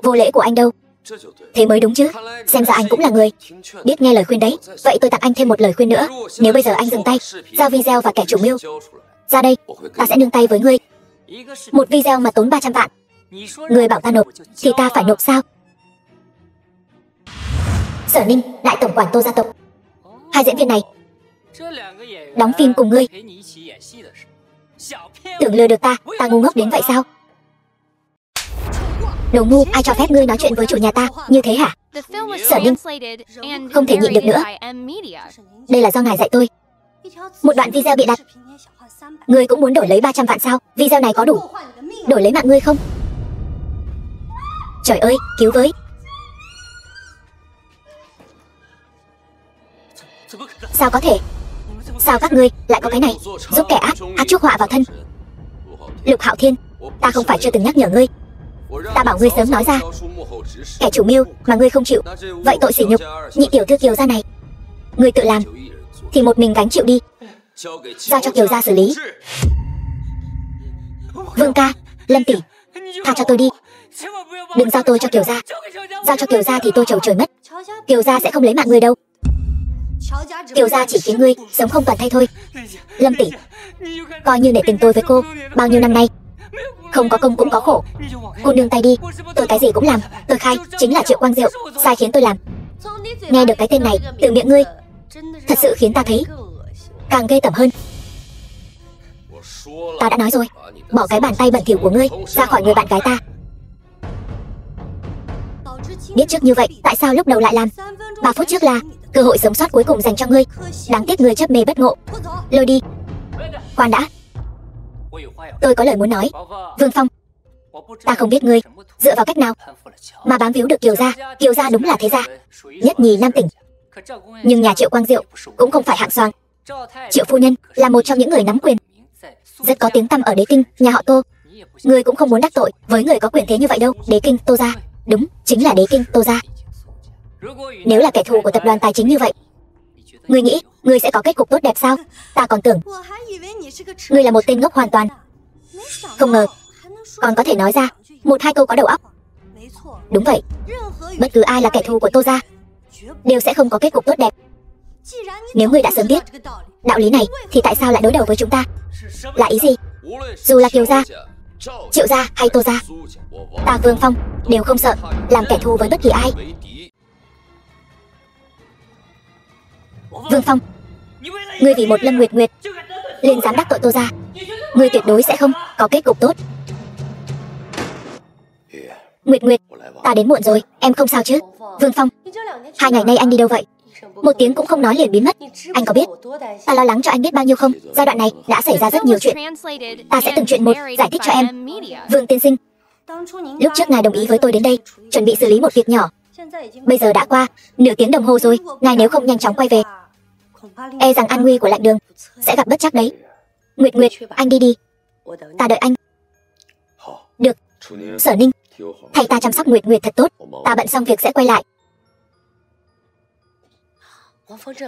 vô lễ của anh đâu. Thế mới đúng chứ. Xem ra anh cũng là người biết nghe lời khuyên đấy. Vậy tôi tặng anh thêm một lời khuyên nữa. Nếu bây giờ anh dừng tay, giao video và kẻ chủ mưu ra đây, ta sẽ nương tay với ngươi. Một video mà tốn 300 vạn, người bảo ta nộp thì ta phải nộp sao? Sở Ninh, đại tổng quản Tô gia tộc. Hai diễn viên này đóng phim cùng ngươi, tưởng lừa được ta ngu ngốc đến vậy sao? Đồ ngu, ai cho phép ngươi nói chuyện với chủ nhà ta như thế hả? Sở Ninh không thể nhịn được nữa. Đây là do ngài dạy tôi. Một đoạn video bị đặt, ngươi cũng muốn đổi lấy 300 vạn sao? Video này có đủ đổi lấy mạng ngươi không? Trời ơi, cứu với! Sao có thể? Sao các ngươi lại có cái này? Giúp kẻ ác chuốc họa vào thân. Lục Hạo Thiên, ta không phải chưa từng nhắc nhở ngươi. Ta bảo ngươi sớm nói ra. Kẻ chủ mưu mà ngươi không chịu, vậy tội sỉ nhục nhị tiểu thư Kiều gia này, ngươi tự làm thì một mình gánh chịu đi, giao cho Kiều gia xử lý. Vương ca, Lâm tỷ, tha cho tôi đi. Đừng giao tôi cho Kiều gia. Giao cho Kiều gia thì tôi trầu trời mất. Kiều gia sẽ không lấy mạng ngươi đâu. Kiều gia chỉ khiến ngươi sống không toàn thay thôi. Lâm tỷ, coi như nể tình tôi với cô bao nhiêu năm nay, không có công cũng có khổ. Cô nương tay đi, tôi cái gì cũng làm. Tôi khai chính là Triệu Quang Diệu sai khiến tôi làm. Nghe được cái tên này từ miệng ngươi, thật sự khiến ta thấy càng ghê tởm hơn. Ta đã nói rồi, bỏ cái bàn tay bẩn thỉu của ngươi ra khỏi người bạn gái ta. Biết trước như vậy, tại sao lúc đầu lại làm? 3 phút trước là cơ hội sống sót cuối cùng dành cho ngươi. Đáng tiếc ngươi chấp mê bất ngộ. Lôi đi. Khoan đã, tôi có lời muốn nói. Vương Phong, ta không biết ngươi dựa vào cách nào mà bám víu được Kiều gia. Kiều gia đúng là thế gia nhất nhì Nam tỉnh, nhưng nhà Triệu Quang Diệu cũng không phải hạng soàng. Triệu phu nhân là một trong những người nắm quyền, rất có tiếng tăm ở đế kinh nhà họ Tô. Ngươi cũng không muốn đắc tội với người có quyền thế như vậy đâu. Đế kinh Tô gia, đúng, chính là đế kinh Tô gia. Nếu là kẻ thù của tập đoàn tài chính như vậy, ngươi nghĩ Ngươi sẽ có kết cục tốt đẹp sao? Ta còn tưởng ngươi là một tên ngốc hoàn toàn. Không ngờ còn có thể nói ra một hai câu có đầu óc. Đúng vậy, bất cứ ai là kẻ thù của Tô gia đều sẽ không có kết cục tốt đẹp. Nếu ngươi đã sớm biết đạo lý này thì tại sao lại đối đầu với chúng ta? Là ý gì? Dù là Kiều gia, Triệu gia hay Tô gia, ta Vương Phong đều không sợ làm kẻ thù với bất kỳ ai. Vương Phong, ngươi vì một Lâm Nguyệt Nguyệt liền dám đắc tội Tô gia, ngươi tuyệt đối sẽ không có kết cục tốt. Nguyệt Nguyệt, ta đến muộn rồi, em không sao chứ? Vương Phong, 2 ngày nay anh đi đâu vậy? Một tiếng cũng không nói liền biến mất. Anh có biết ta lo lắng cho anh biết bao nhiêu không? Giai đoạn này đã xảy ra rất nhiều chuyện. Ta sẽ từng chuyện một giải thích cho em. Vương tiên sinh, lúc trước ngài đồng ý với tôi đến đây chuẩn bị xử lý một việc nhỏ. Bây giờ đã qua nửa tiếng đồng hồ rồi, ngài nếu không nhanh chóng quay về, e rằng an nguy của Lạnh Đường sẽ gặp bất trắc đấy. Nguyệt Nguyệt, anh đi đi, ta đợi anh. Được, Sở Ninh, thầy ta chăm sóc Nguyệt Nguyệt thật tốt, ta bận xong việc sẽ quay lại.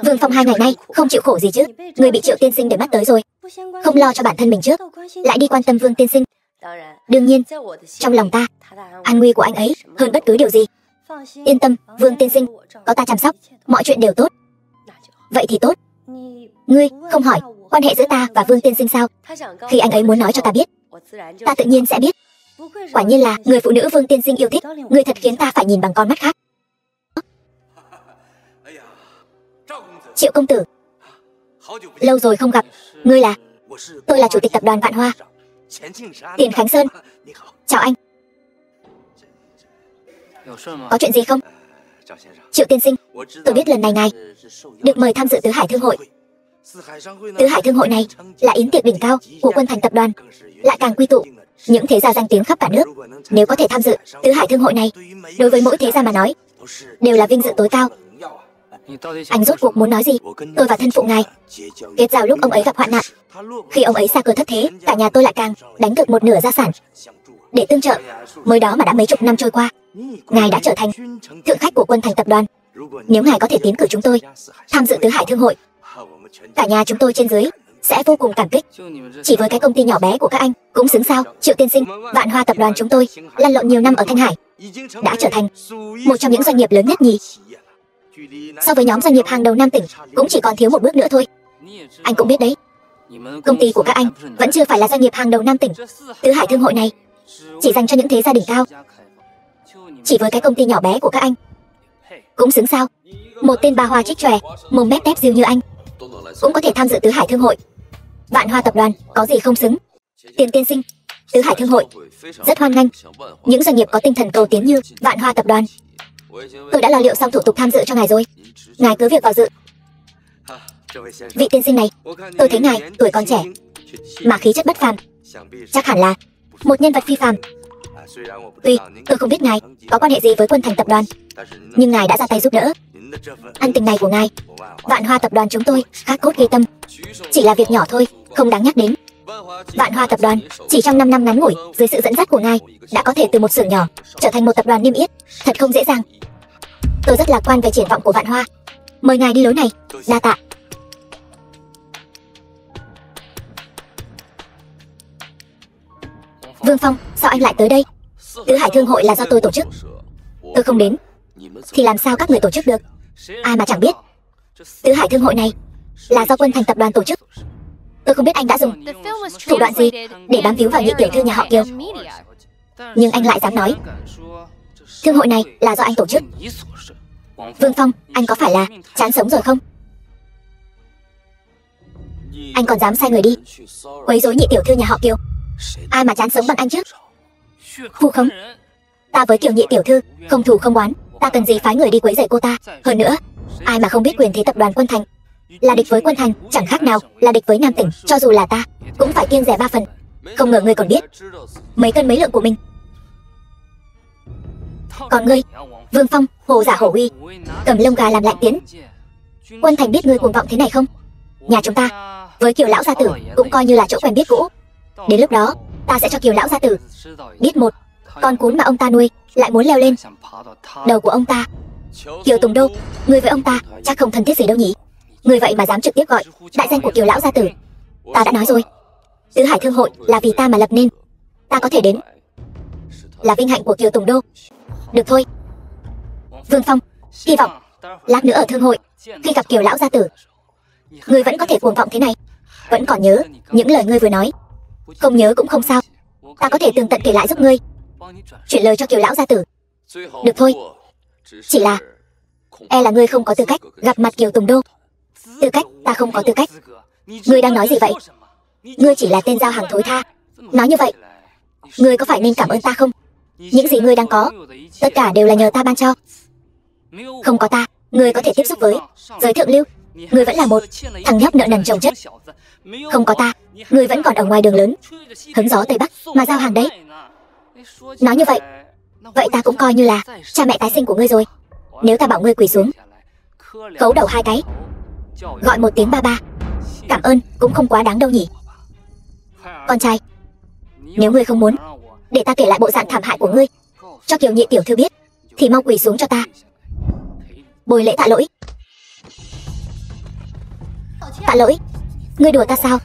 Vương Phong 2 ngày nay không chịu khổ gì chứ? Người bị Triệu tiên sinh để mắt tới rồi, không lo cho bản thân mình trước, lại đi quan tâm Vương tiên sinh. Đương nhiên, trong lòng ta, an nguy của anh ấy hơn bất cứ điều gì. Yên tâm, Vương tiên sinh, có ta chăm sóc, mọi chuyện đều tốt. Vậy thì tốt. Ngươi không hỏi quan hệ giữa ta và Vương tiên sinh sao? Khi anh ấy muốn nói cho ta biết, ta tự nhiên sẽ biết. Quả nhiên là người phụ nữ Vương tiên sinh yêu thích, ngươi thật khiến ta phải nhìn bằng con mắt khác. Triệu công tử, lâu rồi không gặp. Ngươi là? Tôi là chủ tịch tập đoàn Vạn Hoa, Tiền Khánh Sơn. Chào anh. Có chuyện gì không? Triệu tiên sinh, tôi biết lần này ngài được mời tham dự Tứ Hải Thương hội. Tứ Hải Thương hội này là yến tiệc đỉnh cao của Quân Thành tập đoàn, lại càng quy tụ những thế gia danh tiếng khắp cả nước. Nếu có thể tham dự Tứ Hải Thương hội này, đối với mỗi thế gia mà nói đều là vinh dự tối cao. Anh rốt cuộc muốn nói gì? Tôi và thân phụ ngài kết giao lúc ông ấy gặp hoạn nạn. Khi ông ấy xa cơ thất thế, cả nhà tôi lại càng đánh cược một nửa gia sản để tương trợ. Mới đó mà đã mấy chục năm trôi qua, ngài đã trở thành thượng khách của Quân Thành tập đoàn. Nếu ngài có thể tiến cử chúng tôi tham dự Tứ Hải Thương hội, cả nhà chúng tôi trên dưới sẽ vô cùng cảm kích. Chỉ với cái công ty nhỏ bé của các anh cũng xứng sao? Triệu tiên sinh, Vạn Hoa tập đoàn chúng tôi lăn lộn nhiều năm ở Thanh Hải, đã trở thành một trong những doanh nghiệp lớn nhất nhì. So với nhóm doanh nghiệp hàng đầu Nam tỉnh cũng chỉ còn thiếu một bước nữa thôi. Anh cũng biết đấy, công ty của các anh vẫn chưa phải là doanh nghiệp hàng đầu Nam tỉnh. Tứ Hải Thương hội này chỉ dành cho những thế gia đỉnh cao. Chỉ với cái công ty nhỏ bé của các anh cũng xứng sao? Một tên ba hoa trích chòe, mồm mép tép diêu như anh cũng có thể tham dự Tứ Hải Thương hội. Vạn Hoa tập đoàn có gì không xứng? Tiền tiên sinh, Tứ Hải Thương hội rất hoan nghênh những doanh nghiệp có tinh thần cầu tiến như Vạn Hoa tập đoàn. Tôi đã lo liệu xong thủ tục tham dự cho ngài rồi, ngài cứ việc vào dự. Vị tiên sinh này, tôi thấy ngài tuổi còn trẻ mà khí chất bất phàm, chắc hẳn là một nhân vật phi phàm. Tuy tôi không biết ngài có quan hệ gì với Quân Thành tập đoàn, nhưng ngài đã ra tay giúp đỡ. Ân tình này của ngài, Vạn Hoa tập đoàn chúng tôi khắc cốt ghi tâm. Chỉ là việc nhỏ thôi, không đáng nhắc đến. Vạn Hoa tập đoàn chỉ trong 5 năm ngắn ngủi dưới sự dẫn dắt của ngài đã có thể từ một xưởng nhỏ trở thành một tập đoàn niêm yết, thật không dễ dàng. Tôi rất lạc quan về triển vọng của Vạn Hoa. Mời ngài đi lối này. Đa tạ. Vương Phong, sao anh lại tới đây? Tứ Hải Thương hội là do tôi tổ chức. Tôi không đến thì làm sao các người tổ chức được? Ai mà chẳng biết Tứ Hải Thương hội này là do Quân Thành tập đoàn tổ chức. Tôi không biết anh đã dùng thủ đoạn gì để bám víu vào nhị tiểu thư nhà họ Kiều, nhưng anh lại dám nói thương hội này là do anh tổ chức. Vương Phong, anh có phải là chán sống rồi không? Anh còn dám sai người đi quấy rối nhị tiểu thư nhà họ Kiều. Ai mà chán sống bằng anh chứ? Phu không, ta với Kiều nhị tiểu thư không thù không oán, ta cần gì phái người đi quấy rầy cô ta? Hơn nữa, ai mà không biết quyền thế tập đoàn Quân Thành là địch với Quân Thành chẳng khác nào là địch với Nam tỉnh. Cho dù là ta cũng phải kiêng dè 3 phần. Không ngờ ngươi còn biết mấy cân mấy lượng của mình. Còn ngươi, Vương Phong, hồ giả hổ uy, cầm lông gà làm lạnh tiến. Quân Thành biết ngươi cuồng vọng thế này không? Nhà chúng ta với Kiều lão gia tử cũng coi như là chỗ quen biết cũ. Đến lúc đó ta sẽ cho Kiều lão gia tử biết một con cún mà ông ta nuôi lại muốn leo lên đầu của ông ta. Kiều Tùng Đô, ngươi với ông ta chắc không thân thiết gì đâu nhỉ? Người vậy mà dám trực tiếp gọi đại danh của Kiều lão gia tử. Ta đã nói rồi, Tứ Hải Thương hội là vì ta mà lập nên. Ta có thể đến là vinh hạnh của Kiều Tùng Đô. Được thôi, Vương Phong, hy vọng lát nữa ở thương hội, khi gặp Kiều lão gia tử, ngươi vẫn có thể cuồng vọng thế này. Vẫn còn nhớ những lời ngươi vừa nói. Không nhớ cũng không sao, ta có thể tường tận kể lại giúp ngươi, chuyển lời cho Kiều lão gia tử. Được thôi, chỉ là e là ngươi không có tư cách gặp mặt Kiều Tùng Đô. Tư cách? Ta không có tư cách. Ngươi đang nói gì vậy? Ngươi chỉ là tên giao hàng thối tha. Nói như vậy, ngươi có phải nên cảm ơn ta không? Những gì ngươi đang có, tất cả đều là nhờ ta ban cho. Không có ta, ngươi có thể tiếp xúc với giới thượng lưu, ngươi vẫn là một thằng nhóc nợ nần chồng chất. Không có ta, ngươi vẫn còn ở ngoài đường lớn, hứng gió Tây Bắc mà giao hàng đấy. Nói như vậy, vậy ta cũng coi như là cha mẹ tái sinh của ngươi rồi. Nếu ta bảo ngươi quỳ xuống, khấu đầu 2 cái, gọi một tiếng ba ba, cảm ơn cũng không quá đáng đâu nhỉ. Con trai, nếu ngươi không muốn để ta kể lại bộ dạng thảm hại của ngươi cho Kiều nhị tiểu thư biết, thì mau quỳ xuống cho ta, bồi lễ tạ lỗi. Tạ lỗi? Ngươi đùa ta sao?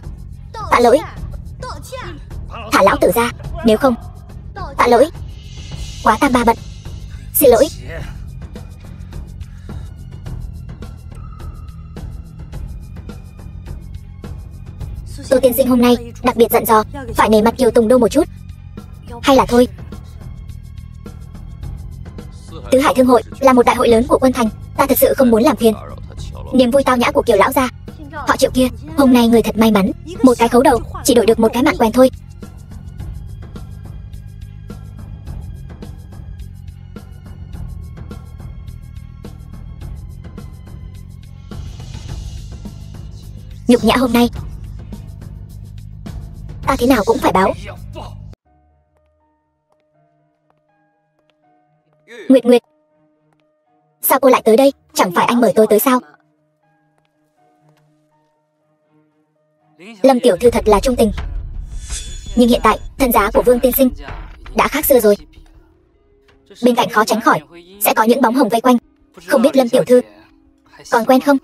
Tạ lỗi? Thả lão tử ra, nếu không. Tạ lỗi? Quá tam ba bận. Xin lỗi. Tô tiên sinh hôm nay đặc biệt dặn dò phải nể mặt Kiều Tùng Đô một chút. Hay là thôi, Tứ Hải Thương hội là một đại hội lớn của quân thành, ta thật sự không muốn làm phiền niềm vui tao nhã của Kiều lão gia. Họ Triệu kia, hôm nay người thật may mắn, một cái khấu đầu chỉ đổi được một cái mạng quèn thôi. Nhục nhã hôm nay, ta thế nào cũng phải báo. Nguyệt Nguyệt, sao cô lại tới đây? Chẳng phải anh mời tôi tới sao? Lâm tiểu thư thật là trung tình, nhưng hiện tại thân giá của Vương tiên sinh đã khác xưa rồi. Bên cạnh khó tránh khỏi sẽ có những bóng hồng vây quanh. Không biết Lâm tiểu thư còn quen không?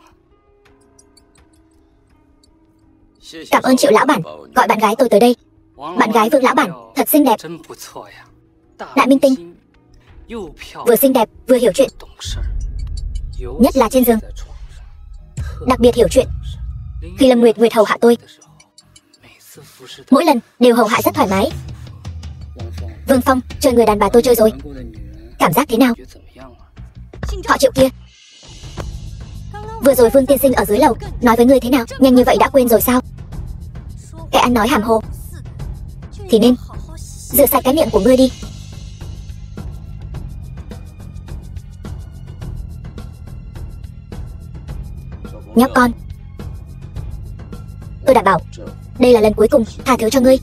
Cảm ơn Triệu lão bản gọi bạn gái tôi tới đây. Bạn gái Vương lão bản thật xinh đẹp. Đại minh tinh, vừa xinh đẹp vừa hiểu chuyện, nhất là trên giường đặc biệt hiểu chuyện. Khi Lâm Nguyệt Nguyệt hầu hạ tôi, mỗi lần đều hầu hạ rất thoải mái. Vương Phong chơi người đàn bà tôi chơi rồi, cảm giác thế nào? Họ Triệu kia, vừa rồi Vương tiên sinh ở dưới lầu nói với ngươi thế nào? Nhanh như vậy đã quên rồi sao? Kẻ ăn nói hàm hồ thì nên rửa sạch cái miệng của ngươi đi. Nhóc con, tôi đảm bảo đây là lần cuối cùng tha thứ cho ngươi.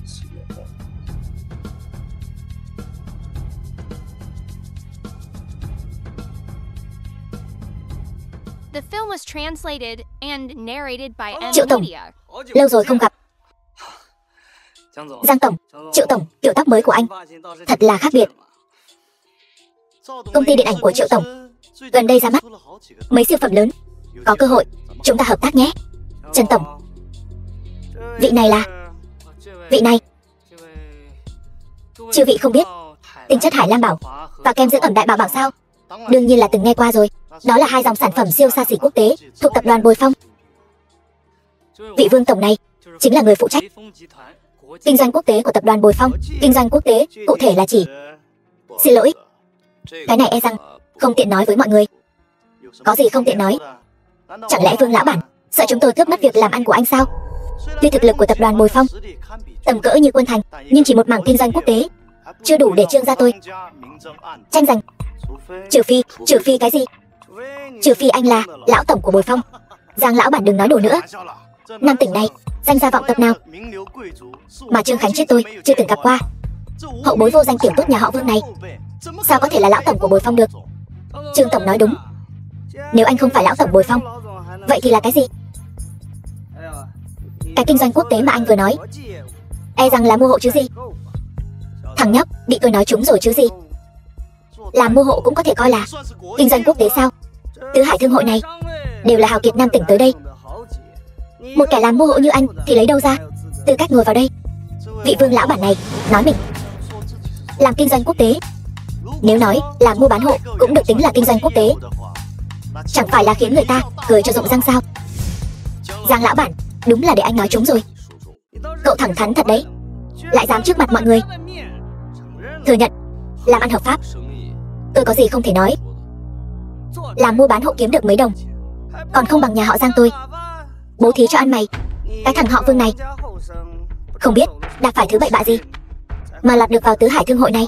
The film was translated and narrated by Triệu tổng, Media. lâu rồi không gặp. Giang tổng, Triệu tổng, kiểu tóc mới của anh thật là khác biệt. Công ty điện ảnh của Triệu tổng gần đây ra mắt mấy siêu phẩm lớn, có cơ hội chúng ta hợp tác nhé. Trần tổng, vị này là... vị này chư vị không biết tinh chất Hải Lam Bảo và kem dưỡng ẩm Đại Bảo Bảo sao? Đương nhiên là từng nghe qua rồi. Đó là 2 dòng sản phẩm siêu xa xỉ quốc tế thuộc tập đoàn Bồi Phong. Vị Vương tổng này chính là người phụ trách kinh doanh quốc tế của tập đoàn Bồi Phong. Kinh doanh quốc tế cụ thể là chỉ... Xin lỗi, cái này e rằng không tiện nói với mọi người. Có gì không tiện nói? Chẳng lẽ Vương lão bản sợ chúng tôi cướp mất việc làm ăn của anh sao? Tuy thực lực của tập đoàn Bồi Phong tầm cỡ như quân thành, nhưng chỉ một mảng kinh doanh quốc tế chưa đủ để Trương gia tôi tranh giành. Trừ phi cái gì? Trừ phi anh là lão tổng của Bồi Phong. Giang lão bản đừng nói đùa nữa. Nam tỉnh này danh gia vọng tộc nào mà Trương Khánh chết tôi chưa từng gặp qua. Hậu bối vô danh tiểu tốt nhà họ Vương này sao có thể là lão tổng của Bồi Phong được? Trương tổng nói đúng, nếu anh không phải lão tổng Bồi Phong, vậy thì là cái gì? Cái kinh doanh quốc tế mà anh vừa nói e rằng là mua hộ chứ gì. Thằng nhóc bị tôi nói trúng rồi chứ gì. Làm mua hộ cũng có thể coi là kinh doanh quốc tế sao? Tứ Hải Thương hội này đều là hào kiệt Nam tỉnh tới đây Một kẻ làm mua hộ như anh thì lấy đâu ra tư cách ngồi vào đây? Vị Vương lão bản này nói mình làm kinh doanh quốc tế. Nếu nói làm mua bán hộ cũng được tính là kinh doanh quốc tế, chẳng phải là khiến người ta cười cho rụng răng sao? Giang lão bản, đúng là để anh nói trúng rồi. Cậu thẳng thắn thật đấy, lại dám trước mặt mọi người thừa nhận làm ăn hợp pháp. Tôi có gì không thể nói. Làm mua bán hộ kiếm được mấy đồng, còn không bằng nhà họ Giang tôi bố thí cho ăn mày. Cái thằng họ Vương này không biết đạp phải thứ bậy bạ gì mà lọt được vào tứ hải thương hội này.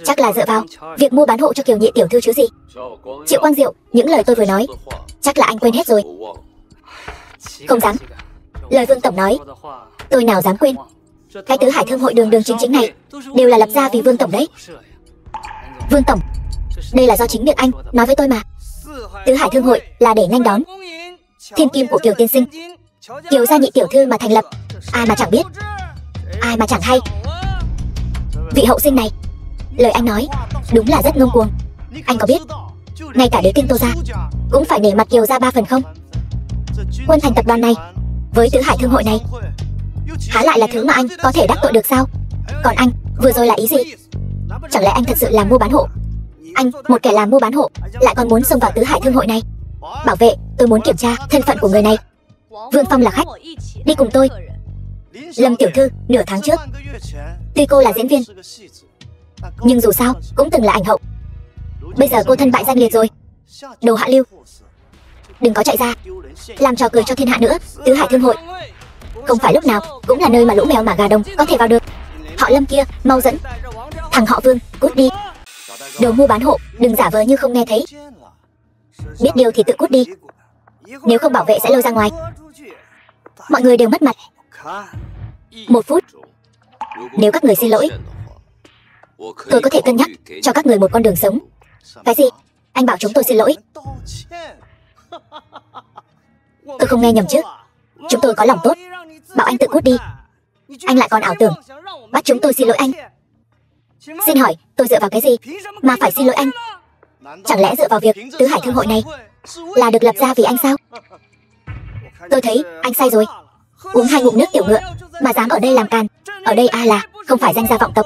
Chắc là dựa vào việc mua bán hộ cho Kiều Nhị tiểu thư chứ gì. Triệu Quang Diệu, những lời tôi vừa nói chắc là anh quên hết rồi. Không dám. Lời Vương tổng nói tôi nào dám quên. Cái tứ hải thương hội đường đường chính chính này đều là lập ra vì Vương tổng đấy. Vương tổng, đây là do chính miệng anh nói với tôi mà. Tứ hải thương hội là để nghênh đón thiên kim của Kiều tiên sinh, Kiều gia nhị tiểu thư mà thành lập. Ai mà chẳng biết, ai mà chẳng hay. Vị hậu sinh này, lời anh nói đúng là rất ngông cuồng. Anh có biết ngay cả đế kinh Tô gia cũng phải nể mặt Kiều gia 3 phần không? Quân thành tập đoàn này với tứ hải thương hội này há lại là thứ mà anh có thể đắc tội được sao? Còn anh vừa rồi là ý gì? Chẳng lẽ anh thật sự làm mua bán hộ? Anh, một kẻ làm mua bán hộ, lại còn muốn xông vào tứ hải thương hội này? Bảo vệ, tôi muốn kiểm tra thân phận của người này. Vương Phong là khách, đi cùng tôi. Lâm tiểu thư, nửa tháng trước, tuy cô là diễn viên, nhưng dù sao cũng từng là ảnh hậu. Bây giờ cô thân bại danh liệt rồi. Đồ hạ lưu, đừng có chạy ra làm trò cười cho thiên hạ nữa. Tứ hải thương hội không phải lúc nào cũng là nơi mà lũ mèo mà gà đồng có thể vào được. Họ Lâm kia, mau dẫn thằng họ Vương cút đi. Đồ mua bán hộ, đừng giả vờ như không nghe thấy. Biết điều thì tự cút đi, nếu không bảo vệ sẽ lôi ra ngoài. Mọi người đều mất mặt. 1 phút. Nếu các người xin lỗi, tôi có thể cân nhắc cho các người một con đường sống. Cái gì? Anh bảo chúng tôi xin lỗi? Tôi không nghe nhầm chứ? Chúng tôi có lòng tốt, bảo anh tự cút đi. Anh lại còn ảo tưởng bắt chúng tôi xin lỗi anh. Xin hỏi tôi dựa vào cái gì mà phải xin lỗi anh? Chẳng lẽ dựa vào việc tứ hải thương hội này là được lập ra vì anh sao? Tôi thấy anh say rồi. Uống 2 ngụm nước tiểu ngựa mà dám ở đây làm càn. Ở đây ai là không phải danh gia vọng tộc?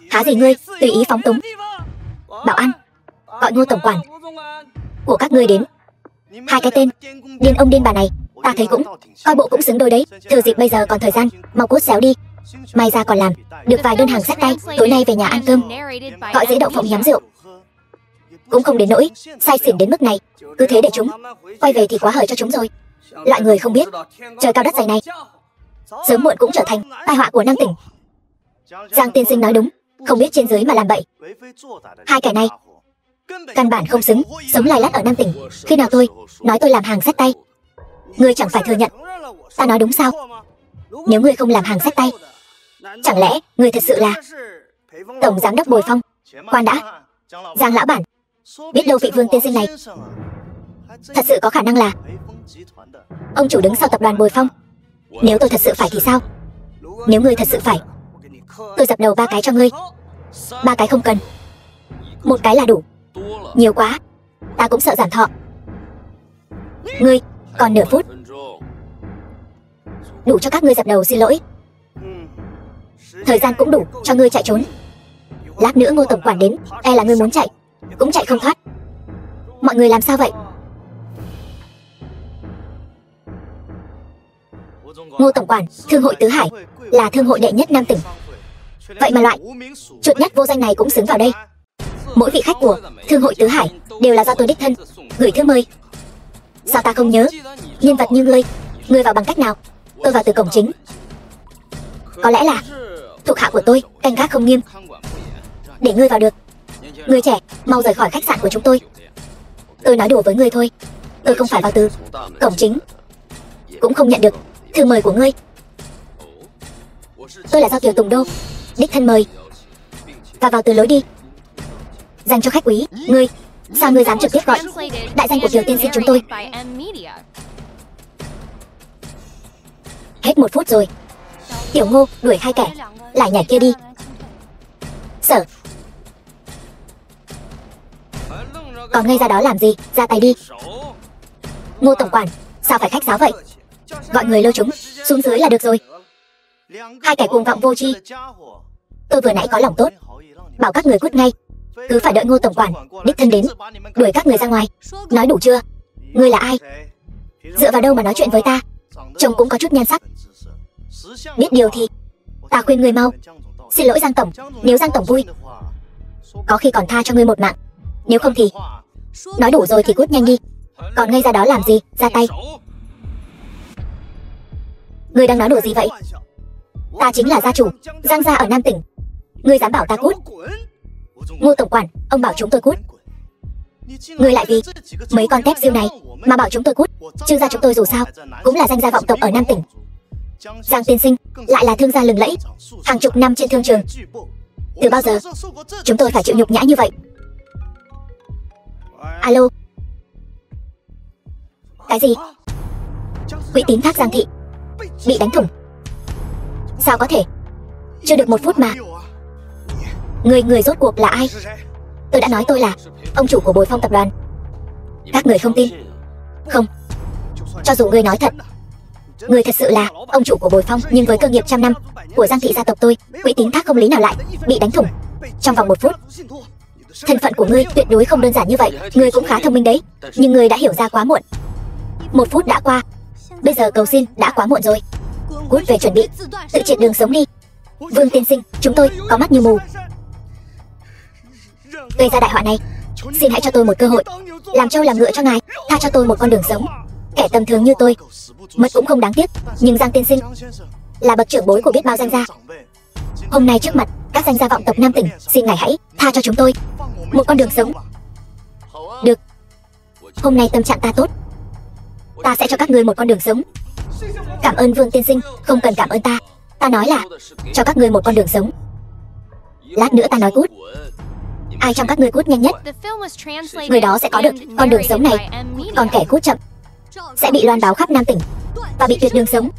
Há gì ngươi tùy ý phóng túng? Bảo an, gọi Ngô tổng quản của các ngươi đến. 2 cái tên điên ông điên bà này, ta thấy cũng coi bộ cũng xứng đôi đấy. Thừa dịp bây giờ còn thời gian, mau cút xéo đi. May ra còn làm được vài đơn hàng xách tay. Tối nay về nhà ăn cơm, gọi dễ đậu phộng nhắm rượu. Cũng không đến nỗi say xỉn đến mức này. Cứ thế để chúng quay về thì quá hời cho chúng rồi. Loại người không biết trời cao đất dày này sớm muộn cũng trở thành tai họa của Nam tỉnh. Giang tiên sinh nói đúng, không biết trên dưới mà làm bậy. 2 kẻ này căn bản không xứng sống lai lắt ở Nam tỉnh. Khi nào tôi nói tôi làm hàng xách tay, ngươi chẳng phải thừa nhận ta nói đúng sao? Nếu ngươi không làm hàng xách tay, chẳng lẽ ngươi thật sự là tổng giám đốc Bồi Phong? Khoan đã, Giang lão bản, biết đâu vị Vương tiên sinh này thật sự có khả năng là ông chủ đứng sau tập đoàn Bồi Phong. Nếu tôi thật sự phải thì sao? Nếu ngươi thật sự phải, tôi dập đầu 3 cái cho ngươi. 3 cái không cần, 1 cái là đủ. Nhiều quá ta cũng sợ giảm thọ. Ngươi còn nửa phút, đủ cho các ngươi dập đầu xin lỗi. Thời gian cũng đủ cho ngươi chạy trốn. Lát nữa Ngô tổng quản đến, e là ngươi muốn chạy cũng chạy không thoát. Mọi người làm sao vậy? Ngô tổng quản, thương hội tứ hải là thương hội đệ nhất Nam tỉnh, vậy mà loại chuột nhắt vô danh này cũng xứng vào đây. Mỗi vị khách của thương hội tứ hải đều là do tôi đích thân gửi thư mời. Sao ta không nhớ nhân vật như ngươi vào bằng cách nào? Tôi vào từ cổng chính. Có lẽ là thuộc hạ của tôi canh gác không nghiêm để ngươi vào được. Ngươi trẻ, mau rời khỏi khách sạn của chúng tôi. Tôi nói đùa với ngươi thôi. Tôi không phải vào từ cổng chính, cũng không nhận được thư mời của ngươi. Tôi là do Kiều Tùng Đô đích thân mời, và vào từ lối đi dành cho khách quý. Ngươi, sao ngươi dám trực tiếp gọi đại danh của Kiều tiên sinh chúng tôi? Hết 1 phút rồi. Tiểu Ngô, đuổi 2 kẻ lại nhảy kia đi. Sở, còn ngây ra đó làm gì? Ra tay đi. Ngô tổng quản, Sao phải khách sáo vậy? Gọi người lôi chúng xuống dưới là được rồi. Hai kẻ cuồng vọng vô tri. Tôi vừa nãy có lòng tốt, bảo các người cút ngay. Cứ phải đợi Ngô tổng quản đích thân đến, đuổi các người ra ngoài. Nói đủ chưa? Ngươi là ai? Dựa vào đâu mà nói chuyện với ta? Trông cũng có chút nhan sắc. Biết điều thì ta khuyên ngươi mau xin lỗi Giang tổng. Nếu Giang tổng vui, có khi còn tha cho ngươi một mạng. Nếu không thì nói đủ rồi thì cút nhanh đi. Còn ngây ra đó làm gì? Ra tay. Ngươi đang nói đùa gì vậy? Ta chính là gia chủ Giang gia ở Nam tỉnh. Ngươi dám bảo ta cút? Ngô tổng quản, ông bảo chúng tôi cút. Ngươi lại vì mấy con tép diêu này mà bảo chúng tôi cút? Trương gia chúng tôi dù sao cũng là danh gia vọng tộc ở Nam tỉnh. Giang tiên sinh lại là thương gia lừng lẫy, hàng chục năm trên thương trường. Từ bao giờ chúng tôi phải chịu nhục nhã như vậy? Alo. Cái gì? Quỹ tín thác Giang thị bị đánh thủng? Sao có thể? Chưa được 1 phút mà. Người rốt cuộc là ai? Tôi đã nói tôi là ông chủ của Bồi Phong tập đoàn. Các người không tin? Không. Cho dù ngươi nói thật, ngươi thật sự là ông chủ của Bồi Phong, nhưng với cơ nghiệp trăm năm của Giang thị gia tộc tôi, quỹ tín thác không lý nào lại bị đánh thủng trong vòng 1 phút. Thân phận của ngươi tuyệt đối không đơn giản như vậy. Ngươi cũng khá thông minh đấy, nhưng ngươi đã hiểu ra quá muộn. 1 phút đã qua, bây giờ cầu xin đã quá muộn rồi. Cút về chuẩn bị tự triệt đường sống đi. Vương tiên sinh, chúng tôi có mắt như mù. Gây ra đại họa này, xin hãy cho tôi một cơ hội làm trâu làm ngựa cho ngài, tha cho tôi một con đường sống. Kẻ tầm thường như tôi mất cũng không đáng tiếc, nhưng Giang tiên sinh là bậc trưởng bối của biết bao danh gia. Hôm nay trước mặt các danh gia vọng tộc Nam tỉnh, xin ngài hãy tha cho chúng tôi một con đường sống. Được, hôm nay tâm trạng ta tốt, ta sẽ cho các ngươi một con đường sống. Cảm ơn Vương tiên sinh. Không cần cảm ơn ta, ta nói là cho các ngươi một con đường sống. Lát nữa ta nói cút. Ai trong các ngươi cút nhanh nhất, người đó sẽ có được con đường sống này. Còn kẻ cút chậm sẽ bị loan báo khắp Nam tỉnh và bị tuyệt đường sống.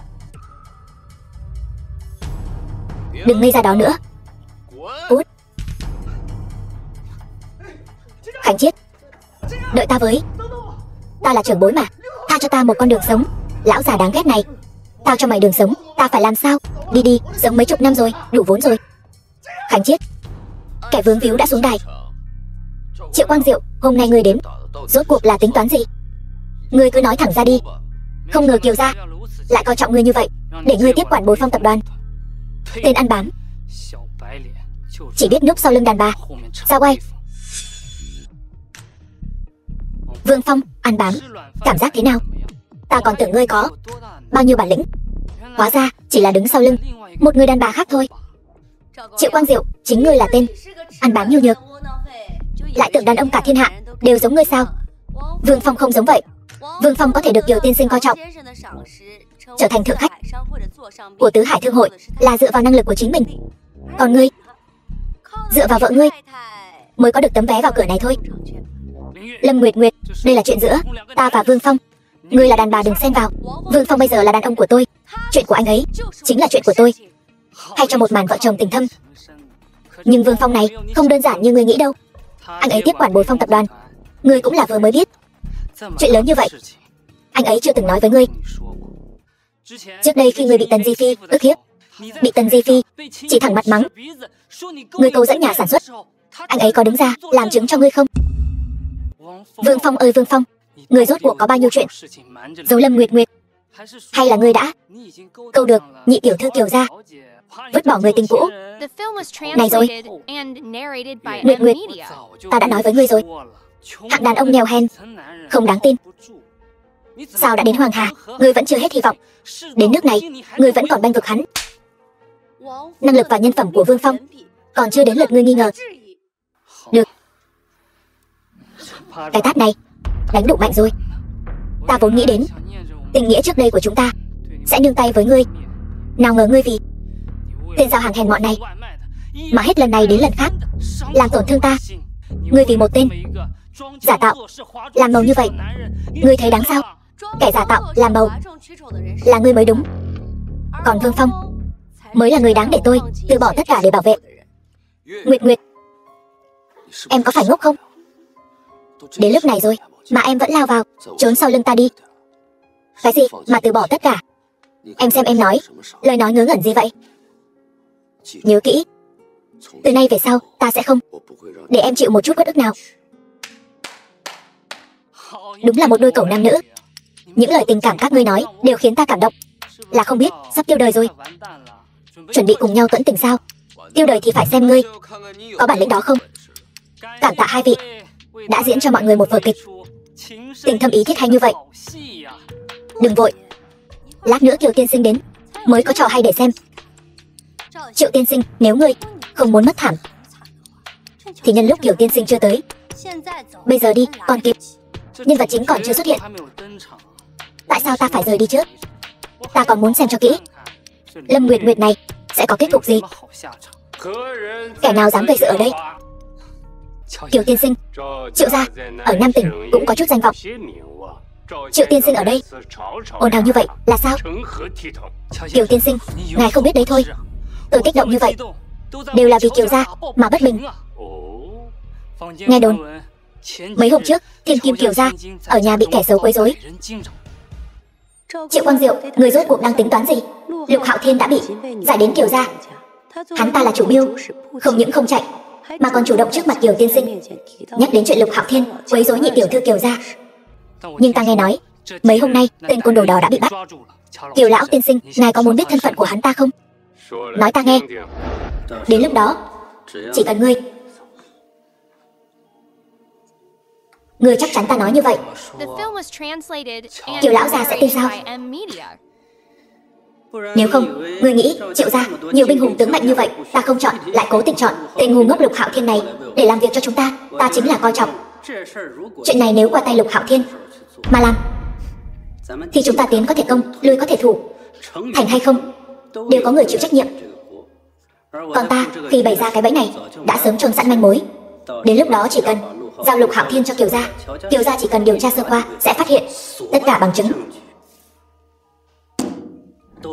Đừng ngây ra đó nữa. Cút. Khánh Chiết, đợi ta với. Ta là trưởng bối mà, tha cho ta một con đường sống. Lão già đáng ghét này, tao cho mày đường sống, ta phải làm sao? Đi đi, sống mấy chục năm rồi, đủ vốn rồi. Khánh Chiết, kẻ vướng víu đã xuống đài. Triệu Quang Diệu, hôm nay ngươi đến, rốt cuộc là tính toán gì? Ngươi cứ nói thẳng ra đi. Không ngờ Kiều gia lại coi trọng ngươi như vậy, để ngươi tiếp quản Bồi Phong tập đoàn. Tên ăn bám, chỉ biết núp sau lưng đàn bà. Sao quay? Vương Phong, ăn bám, cảm giác thế nào? Ta còn tưởng ngươi có bao nhiêu bản lĩnh, hóa ra chỉ là đứng sau lưng một người đàn bà khác thôi. Triệu Quang Diệu, chính ngươi là tên ăn bám nhu nhược, lại tưởng đàn ông cả thiên hạ đều giống ngươi sao? Vương Phong không giống vậy. Vương Phong có thể được Kiều tiên sinh coi trọng, trở thành thượng khách của Tứ Hải Thương hội là dựa vào năng lực của chính mình. Còn ngươi dựa vào vợ ngươi mới có được tấm vé vào cửa này thôi. Lâm Nguyệt Nguyệt, đây là chuyện giữa ta và Vương Phong, ngươi là đàn bà đừng xen vào. Vương Phong bây giờ là đàn ông của tôi, chuyện của anh ấy chính là chuyện của tôi. Hay cho một màn vợ chồng tình thâm. Nhưng Vương Phong này không đơn giản như ngươi nghĩ đâu. Anh ấy tiếp quản Bồi Phong tập đoàn, ngươi cũng là vừa mới biết. Chuyện lớn như vậy anh ấy chưa từng nói với ngươi. Trước đây khi ngươi bị Tần Di Phi ức hiếp, bị Tần Di Phi chỉ thẳng mặt mắng, ngươi câu dẫn nhà sản xuất, anh ấy có đứng ra làm chứng cho ngươi không? Vương Phong ơi Vương Phong, ngươi rốt cuộc có bao nhiêu chuyện giấu Lâm Nguyệt Nguyệt? Hay là ngươi đã câu được nhị tiểu thư Kiều gia, vứt bỏ người tình cũ? Này rồi, Nguyệt Nguyệt, ta đã nói với ngươi rồi, hạng đàn ông nghèo hèn không đáng tin. Sao đã đến Hoàng Hà, ngươi vẫn chưa hết hy vọng? Đến nước này, ngươi vẫn còn bênh vực hắn. Năng lực và nhân phẩm của Vương Phong còn chưa đến lượt ngươi nghi ngờ. Được, cái tát này đánh đủ mạnh rồi. Ta vốn nghĩ đến tình nghĩa trước đây của chúng ta sẽ nương tay với ngươi, nào ngờ ngươi vì tên giao hàng hèn mọn này mà hết lần này đến lần khác làm tổn thương ta. Ngươi vì một tên giả tạo làm màu như vậy, ngươi thấy đáng sao? Kẻ giả tạo làm màu là ngươi mới đúng, còn Vương Phong mới là người đáng để tôi từ bỏ tất cả để bảo vệ. Nguyệt Nguyệt, em có phải ngốc không? Đến lúc này rồi mà em vẫn lao vào trốn sau lưng ta đi. Cái gì mà từ bỏ tất cả? Em xem em nói, lời nói ngớ ngẩn gì vậy? Nhớ kỹ, từ nay về sau ta sẽ không để em chịu một chút uất ức nào. Đúng là một đôi cẩu nam nữ. Những lời tình cảm các ngươi nói đều khiến ta cảm động. Là không biết sắp tiêu đời rồi. Chuẩn bị cùng nhau tuẫn tình sao? Tiêu đời thì phải xem ngươi có bản lĩnh đó không. Cảm tạ hai vị đã diễn cho mọi người một vở kịch tình thâm ý thiết hay như vậy. Đừng vội, lát nữa Kiều tiên sinh đến mới có trò hay để xem. Triệu tiên sinh, nếu ngươi không muốn mất thảm thì nhân lúc Kiều tiên sinh chưa tới, bây giờ đi còn kịp. Nhân vật chính còn chưa xuất hiện. Tại sao ta phải rời đi trước? Ta còn muốn xem cho kỹ Lâm Nguyệt Nguyệt này sẽ có kết cục gì. Kẻ nào dám gây sự ở đây? Kiều tiên sinh, Triệu gia ở Nam Tỉnh cũng có chút danh vọng. Triệu tiên sinh ở đây ồn ào như vậy là sao? Kiều tiên sinh, ngài không biết đấy thôi. Tôi kích động như vậy đều là vì Kiều gia mà bất bình. Nghe đồn mấy hôm trước Thiên Kim Kiều gia ở nhà bị kẻ xấu quấy rối. Triệu Quang Diệu, người rốt cuộc đang tính toán gì? Lục Hạo Thiên đã bị giải đến Kiều gia. Hắn ta là chủ mưu, không những không chạy mà còn chủ động trước mặt Kiều tiên sinh nhắc đến chuyện Lục Hạo Thiên quấy rối nhị tiểu thư Kiều gia. Nhưng ta nghe nói mấy hôm nay tên côn đồ đó đã bị bắt. Kiều lão tiên sinh, ngài có muốn biết thân phận của hắn ta không? Nói ta nghe. Đến lúc đó chỉ cần ngươi chắc chắn ta nói như vậy. Kiều lão già sẽ tin sao? Nếu không, ngươi nghĩ Triệu gia nhiều binh hùng tướng mạnh như vậy, ta không chọn lại cố tình chọn tên ngu ngốc Lục Hạo Thiên này để làm việc cho chúng ta, ta chính là coi trọng. Chuyện này nếu qua tay Lục Hạo Thiên mà làm thì chúng ta tiến có thể công, lui có thể thủ, thành hay không đều có người chịu trách nhiệm. Còn ta khi bày ra cái bẫy này đã sớm chôn sẵn manh mối. Đến lúc đó chỉ cần giao Lục Hạo Thiên cho Kiều gia chỉ cần điều tra sơ qua sẽ phát hiện tất cả bằng chứng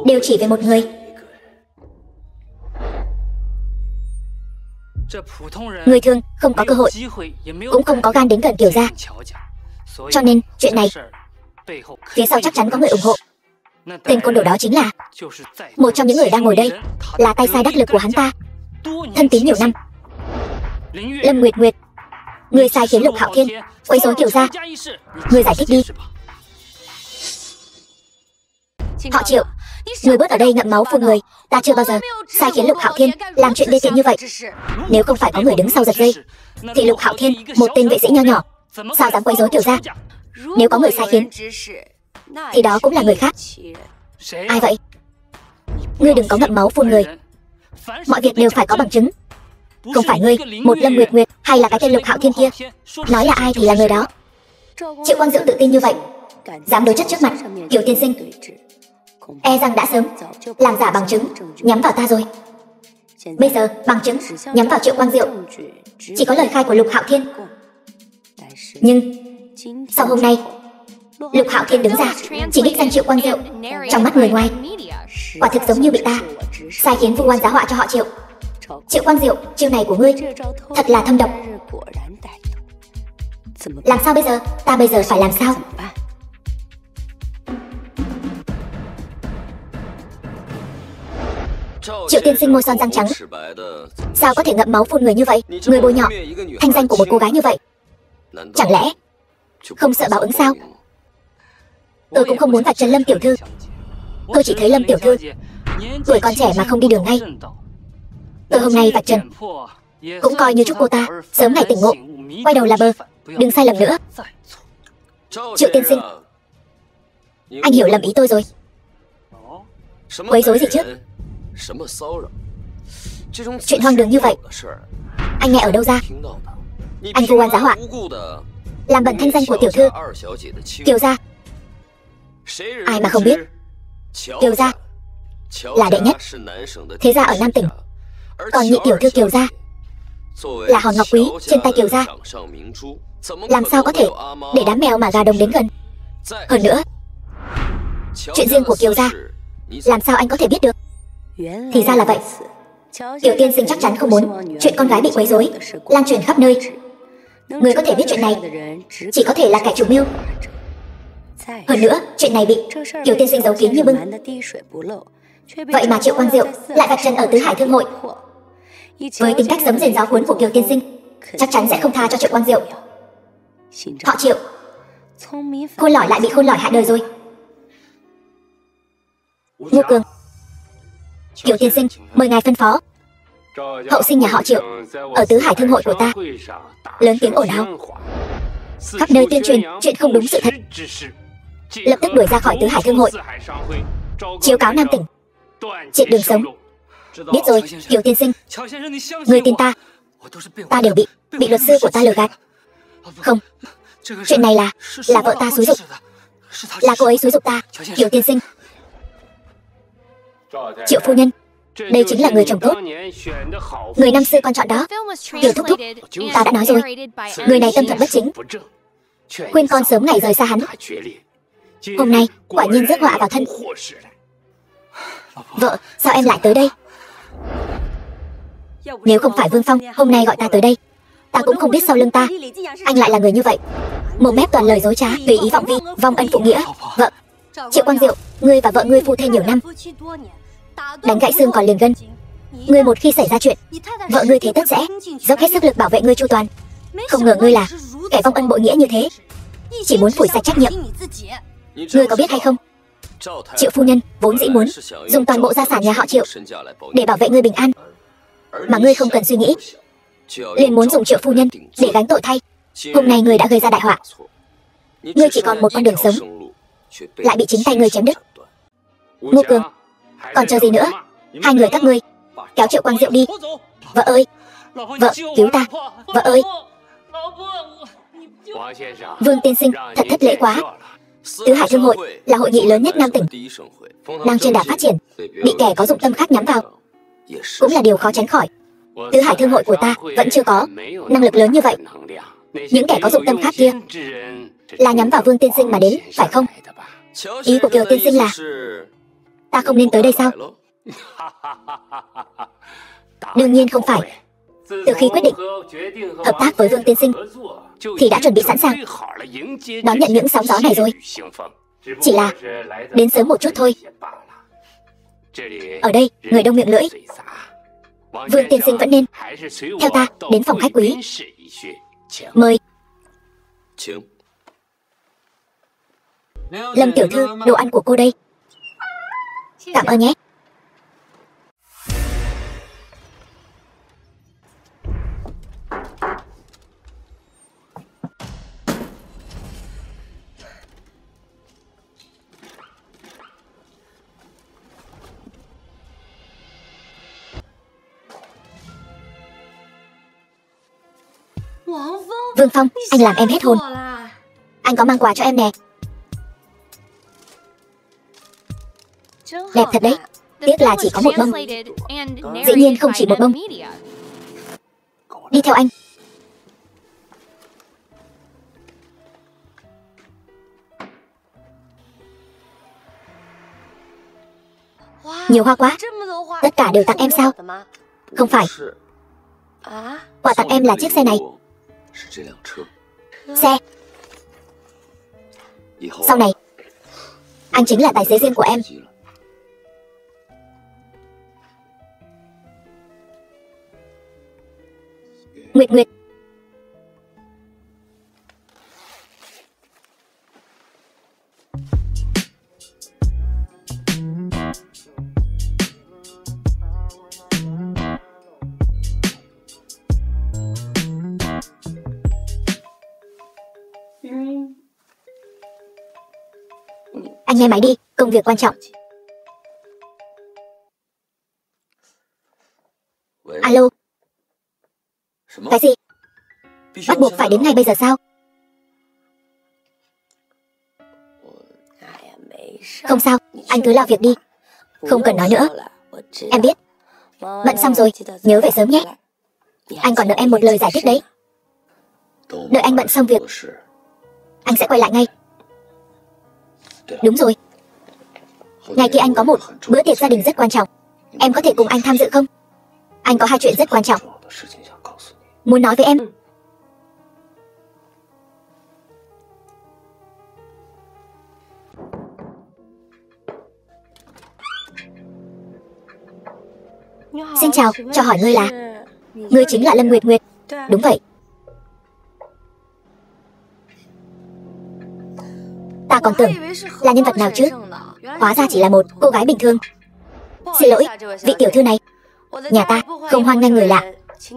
đều chỉ về một người. Người thường không có cơ hội, cũng không có gan đến gần Kiều gia. Cho nên chuyện này phía sau chắc chắn có người ủng hộ. Tên côn đồ đó chính là một trong những người đang ngồi đây, là tay sai đắc lực của hắn ta, thân tín nhiều năm. Lâm Nguyệt Nguyệt, người sai khiến Lục Hạo Thiên quấy rối Kiều gia, người giải thích đi. Họ Triệu, người bớt ở đây ngậm máu phun người. Ta chưa bao giờ sai khiến Lục Hạo Thiên làm chuyện đê tiện như vậy. Nếu không phải có người đứng sau giật dây thì Lục Hạo Thiên, một tên vệ sĩ nho nhỏ, sao dám quấy rối Kiều gia? Nếu có người sai khiến thì đó cũng là người khác. Ai vậy? Ngươi đừng có ngậm máu phun người. Mọi việc đều phải có bằng chứng. Không phải ngươi, một Lâm Nguyệt Nguyệt hay là cái tên Lục Hạo Thiên kia, nói là ai thì là người đó. Triệu Quang Diệu tự tin như vậy, dám đối chất trước mặt Kiều tiên sinh, e rằng đã sớm làm giả bằng chứng nhắm vào ta rồi. Bây giờ bằng chứng nhắm vào Triệu Quang Diệu chỉ có lời khai của Lục Hạo Thiên. Nhưng sau hôm nay Lục Hạo Thiên đứng ra chỉ đích danh Triệu Quang Diệu, trong mắt người ngoài quả thực giống như bị ta sai khiến vu oan giá họa cho họ Triệu. Triệu Quang Diệu, chiêu này của ngươi thật là thâm độc. Làm sao bây giờ? Ta bây giờ phải làm sao? Triệu tiên sinh môi son răng trắng, sao có thể ngậm máu phun người như vậy? Người bôi nhọ thanh danh của một cô gái như vậy, chẳng lẽ không sợ báo ứng sao? Tôi cũng không muốn vạch trần Lâm tiểu thư. Tôi chỉ thấy Lâm tiểu thư tuổi còn trẻ mà không đi đường ngay. Tôi hôm nay vạch trần cũng coi như chúc cô ta sớm ngày tỉnh ngộ, quay đầu là bờ, đừng sai lầm nữa. Triệu tiên sinh, anh hiểu lầm ý tôi rồi. Quấy rối gì chứ? Chuyện hoang đường như vậy anh nghe ở đâu ra? Anh vu oan giá họa, làm bẩn thanh danh của tiểu thư Kiều gia. Ai mà không biết Kiều gia là đệ nhất thế gia ở Nam Tỉnh, còn nhị tiểu thư Kiều gia là hòn ngọc quý trên tay Kiều gia. Làm sao có thể để đám mèo mà gà đồng đến gần? Hơn nữa, chuyện riêng của Kiều gia làm sao anh có thể biết được? Thì ra là vậy. Kiều tiên sinh chắc chắn không muốn chuyện con gái bị quấy rối lan truyền khắp nơi. Người có thể biết chuyện này chỉ có thể là kẻ chủ mưu. Hơn nữa, chuyện này bị Kiều tiên sinh giấu kín như bưng. Vậy mà Triệu Quang Diệu lại vạch chân ở Tứ Hải Thương hội. Với tính cách sấm rền giáo huấn của Kiều tiên sinh, chắc chắn sẽ không tha cho Triệu Quang Diệu. Họ Triệu, khôn lỏi lại bị khôn lỏi hại đời rồi. Ngô Cường, Kiều tiên sinh, mời ngài phân phó. Hậu sinh nhà họ Triệu ở Tứ Hải Thương hội của ta lớn tiếng ồn ào, khắp nơi tuyên truyền chuyện không đúng sự thật, lập tức đuổi ra khỏi Tứ Hải Thương hội, chiếu cáo Nam tỉnh, triệt đường sống. Biết rồi, Kiều tiên sinh, người tin ta. Ta đều bị luật sư của ta lừa gạt. Không, chuyện này là vợ ta xúi giục, là cô ấy xúi giục ta. Kiều tiên sinh, Triệu phu nhân, đây chính là người chồng tốt, người năm xưa con chọn đó. Kiều thúc thúc, ta đã nói rồi, người này tâm thuật bất chính, khuyên con sớm ngày rời xa hắn. Hôm nay quả nhiên rước họa vào thân. Vợ, sao em lại tới đây? Nếu không phải Vương Phong hôm nay gọi ta tới đây, ta cũng không biết sau lưng ta anh lại là người như vậy, mồm mép toàn lời dối trá, tùy ý vọng vi, vong ân phụ nghĩa. Vợ, Triệu Quang Diệu, ngươi và vợ ngươi phu thê nhiều năm, đánh gãy xương còn liền gân. Ngươi một khi xảy ra chuyện, vợ ngươi thế tất sẽ dốc hết sức lực bảo vệ ngươi chu toàn. Không ngờ ngươi là kẻ vong ân bội nghĩa như thế, chỉ muốn phủi sạch trách nhiệm. Ngươi có biết hay không, Triệu phu nhân vốn dĩ muốn dùng toàn bộ gia sản nhà họ Triệu để bảo vệ ngươi bình an, mà ngươi không cần suy nghĩ, liền muốn dùng Triệu phu nhân để gánh tội thay. Hôm nay ngươi đã gây ra đại họa, ngươi chỉ còn một con đường sống, lại bị chính tay ngươi chém đứt. Ngô Cường, còn chờ gì nữa? Hai người các ngươi kéo Triệu Quang Diệu đi. Vợ ơi, vợ, cứu ta. Vợ ơi. Vương tiên sinh, thật thất lễ quá. Tứ Hải Thương hội là hội nghị lớn nhất Nam tỉnh, đang trên đà phát triển, bị kẻ có dụng tâm khác nhắm vào cũng là điều khó tránh khỏi. Tứ Hải Thương hội của ta vẫn chưa có năng lực lớn như vậy. Những kẻ có dụng tâm khác kia là nhắm vào Vương tiên sinh mà đến, phải không? Ý của Kiều tiên sinh là ta không nên tới đây sao? Đương nhiên không phải. Từ khi quyết định hợp tác với Vương tiên sinh thì đã chuẩn bị sẵn sàng đón nhận những sóng gió này rồi. Chỉ là đến sớm một chút thôi. Ở đây người đông miệng lưỡi, Vương tiên sinh vẫn nên theo ta đến phòng khách quý. Mời. Lâm tiểu thư, đồ ăn của cô đây. Cảm ơn nhé. Vương Phong, anh làm em hết hồn. Anh có mang quà cho em nè. Đẹp thật đấy. Tiếc là chỉ có một bông. Dĩ nhiên không chỉ một bông. Đi theo anh. Nhiều hoa quá. Tất cả đều tặng em sao? Không phải. Quà tặng em là chiếc xe này. Xe. Sau này anh chính là tài xế riêng của em. Nguyệt Nguyệt. Anh nghe máy đi, công việc quan trọng. Alo. Cái gì? Bắt buộc phải đến ngay bây giờ sao? Không sao, anh cứ lo việc đi. Không cần nói nữa. Em biết. Bận xong rồi, nhớ về sớm nhé. Anh còn nợ em một lời giải thích đấy. Đợi anh bận xong việc, anh sẽ quay lại ngay. Đúng rồi. Ngày kia anh có một bữa tiệc gia đình rất quan trọng. Em có thể cùng anh tham dự không? Anh có hai chuyện rất quan trọng muốn nói với em. Xin chào, cho hỏi ngươi là... Ngươi chính là Lâm Nguyệt Nguyệt. Đúng vậy. Ta còn tưởng là nhân vật nào chứ. Hóa ra chỉ là một cô gái bình thường. Xin lỗi, vị tiểu thư này. Nhà ta không hoan nghênh người lạ.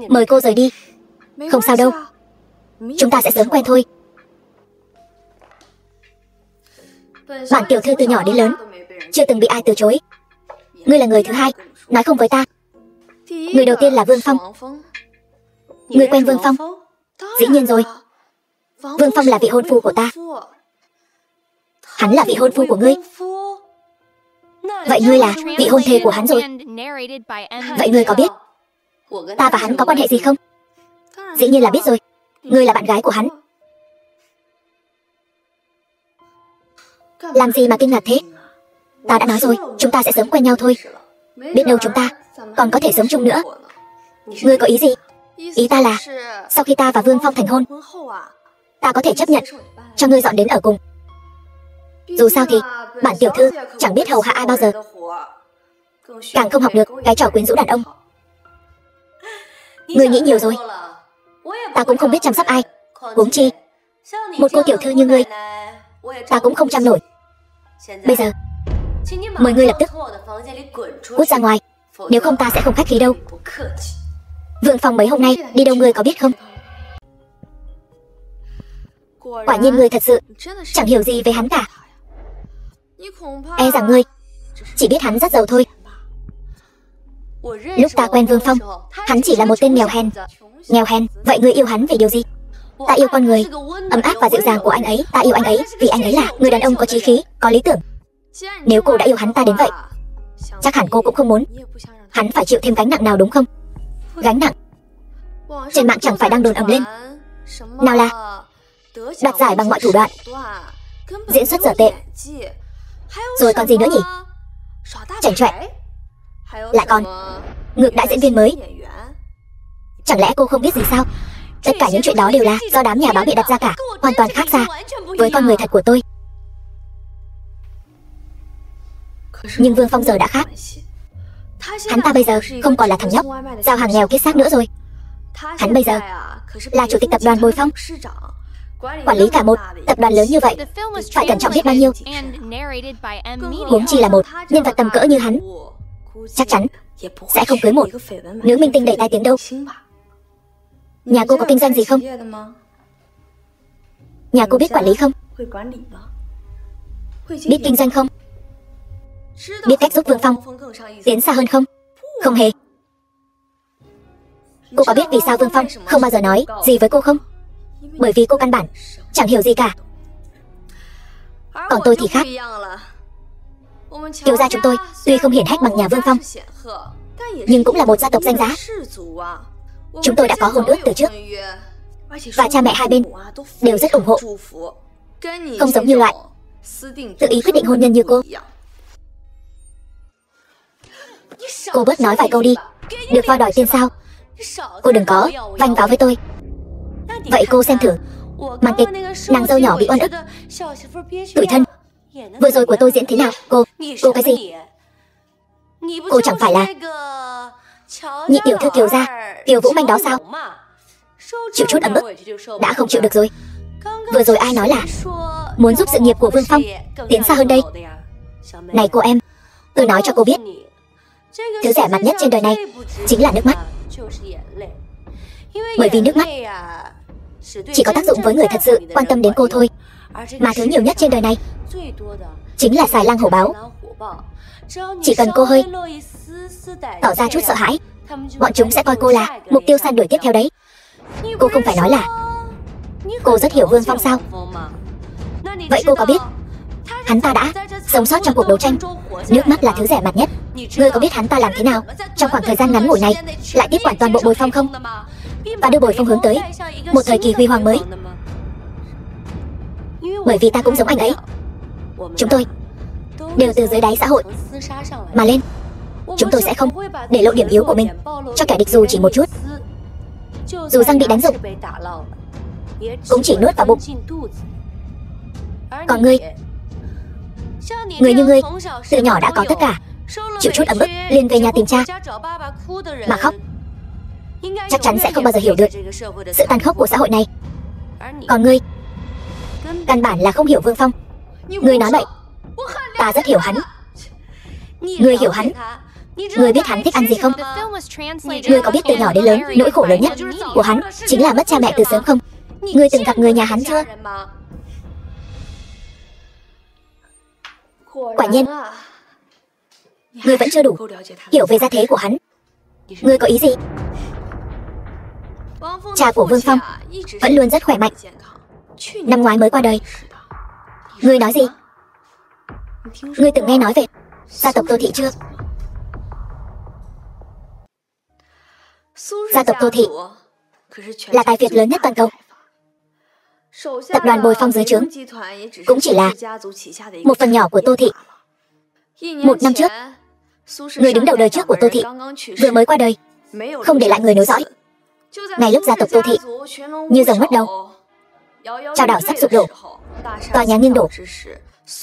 Mời cô rời đi. Không sao đâu. Chúng ta sẽ sớm quen thôi. Bản tiểu thư từ nhỏ đến lớn chưa từng bị ai từ chối. Ngươi là người thứ hai nói không với ta. Người đầu tiên là Vương Phong. Ngươi quen Vương Phong? Dĩ nhiên rồi. Vương Phong là vị hôn phu của ta. Hắn là vị hôn phu của ngươi. Vậy ngươi là vị hôn thê của hắn rồi. Vậy ngươi có biết ta và hắn có quan hệ gì không? Dĩ nhiên là biết rồi. Ngươi là bạn gái của hắn. Làm gì mà kinh ngạc thế? Ta đã nói rồi, chúng ta sẽ sớm quen nhau thôi. Biết đâu chúng ta còn có thể sống chung nữa. Ngươi có ý gì? Ý ta là sau khi ta và Vương Phong thành hôn, ta có thể chấp nhận cho ngươi dọn đến ở cùng. Dù sao thì bản tiểu thư chẳng biết hầu hạ ai bao giờ, càng không học được cái trò quyến rũ đàn ông. Ngươi nghĩ nhiều rồi. Ta cũng không biết chăm sóc ai. Huống chi một cô tiểu thư như ngươi, ta cũng không chăm nổi. Bây giờ mời ngươi lập tức cút ra ngoài, nếu không ta sẽ không khách khí đâu. Vương Phong mấy hôm nay đi đâu ngươi có biết không? Quả nhiên ngươi thật sự chẳng hiểu gì về hắn cả. E rằng ngươi chỉ biết hắn rất giàu thôi. Lúc ta quen Vương Phong, hắn chỉ là một tên nghèo hèn. Nghèo hèn? Vậy ngươi yêu hắn vì điều gì? Ta yêu con người ấm áp và dịu dàng của anh ấy. Ta yêu anh ấy vì anh ấy là người đàn ông có chí khí, có lý tưởng. Nếu cô đã yêu hắn ta đến vậy, chắc hẳn cô cũng không muốn hắn phải chịu thêm gánh nặng nào đúng không? Gánh nặng? Trên mạng chẳng phải đang đồn ầm lên nào là đoạt giải bằng mọi thủ đoạn, diễn xuất dở tệ, rồi còn gì nữa nhỉ? Chảnh chọe, lại còn ngược đãi diễn viên mới. Chẳng lẽ cô không biết gì sao? Tất cả những chuyện đó đều là do đám nhà báo bịa đặt ra cả, hoàn toàn khác xa với con người thật của tôi. Nhưng Vương Phong giờ đã khác. Hắn ta bây giờ không còn là thằng nhóc giao hàng nghèo kiết xác nữa rồi. Hắn bây giờ là chủ tịch tập đoàn Bồi Phong, quản lý cả một tập đoàn lớn như vậy, phải cẩn trọng biết bao nhiêu. Huống chi là một nhân vật tầm cỡ như hắn, chắc chắn sẽ không cưới một nữ minh tinh đầy tai tiếng đâu. Nhà cô có kinh doanh gì không? Nhà cô biết quản lý không? Biết kinh doanh không? Biết cách giúp Vương Phong tiến xa hơn không? Không hề. Cô có biết vì sao Vương Phong không bao giờ nói gì với cô không? Bởi vì cô căn bản chẳng hiểu gì cả. Còn tôi thì khác. Kiều gia chúng tôi tuy không hiển hách bằng nhà Vương Phong, nhưng cũng là một gia tộc danh giá. Chúng tôi đã có hôn ước từ trước, và cha mẹ hai bên đều rất ủng hộ. Không giống như loại tự ý quyết định hôn nhân như cô. Cô bớt nói vài câu đi. Được voi đòi tiên sao? Cô đừng có vanh váo với tôi. Vậy cô xem thử màn kịch nàng dâu nhỏ bị oan ức tủi thân vừa rồi của tôi diễn thế nào? Cô cái gì? Cô chẳng phải là nhị tiểu thư Kiều gia, Kiều Vũ Manh đó sao? Chịu chút ấm ức đã không chịu được rồi. Vừa rồi ai nói là muốn giúp sự nghiệp của Vương Phong tiến xa hơn đây? Này cô em, tôi nói cho cô biết, thứ rẻ mạt nhất trên đời này chính là nước mắt. Bởi vì nước mắt chỉ có tác dụng với người thật sự quan tâm đến cô thôi. Mà thứ nhiều nhất trên đời này chính là xài lang hổ báo. Chỉ cần cô hơi tỏ ra chút sợ hãi, bọn chúng sẽ coi cô là mục tiêu săn đuổi tiếp theo đấy. Cô không phải nói là cô rất hiểu Vương Phong sao? Vậy cô có biết hắn ta đã sống sót trong cuộc đấu tranh? Nước mắt là thứ rẻ mạt nhất. Ngươi có biết hắn ta làm thế nào trong khoảng thời gian ngắn ngủi này lại tiếp quản toàn bộ Bồi Phong không? Và đưa Bồi Phong hướng tới một thời kỳ huy hoàng mới. Bởi vì ta cũng giống anh ấy, chúng tôi đều từ dưới đáy xã hội mà lên. Chúng tôi sẽ không để lộ điểm yếu của mình cho kẻ địch dù chỉ một chút. Dù răng bị đánh rụng cũng chỉ nuốt vào bụng. Còn ngươi như ngươi, từ nhỏ đã có tất cả, chịu chút ấm ức liền về nhà tìm cha mà khóc, chắc chắn sẽ không bao giờ hiểu được sự tàn khốc của xã hội này. Còn ngươi, căn bản là không hiểu Vương Phong. Ngươi nói bậy, ta rất hiểu hắn. Ngươi hiểu hắn. Ngươi biết hắn thích ăn gì không? Ngươi có biết từ nhỏ đến lớn nỗi khổ lớn nhất của hắn chính là mất cha mẹ từ sớm không? Ngươi từng gặp người nhà hắn chưa? Quả nhiên, ngươi vẫn chưa đủ hiểu về gia thế của hắn. Ngươi có ý gì? Cha của Vương Phong vẫn luôn rất khỏe mạnh, năm ngoái mới qua đời. Ngươi nói gì? Ngươi từng nghe nói về gia tộc Tô Thị chưa? Gia tộc Tô Thị là tài phiệt lớn nhất toàn cầu. Tập đoàn Bồi Phong dưới trướng cũng chỉ là một phần nhỏ của Tô Thị. 1 năm trước, người đứng đầu đời trước của Tô Thị vừa mới qua đời, không để lại người nối dõi. Ngay lúc gia tộc Tô Thị như rồng mất đầu, chao đảo sắp sụp đổ, tòa nhà nghiêng đổ,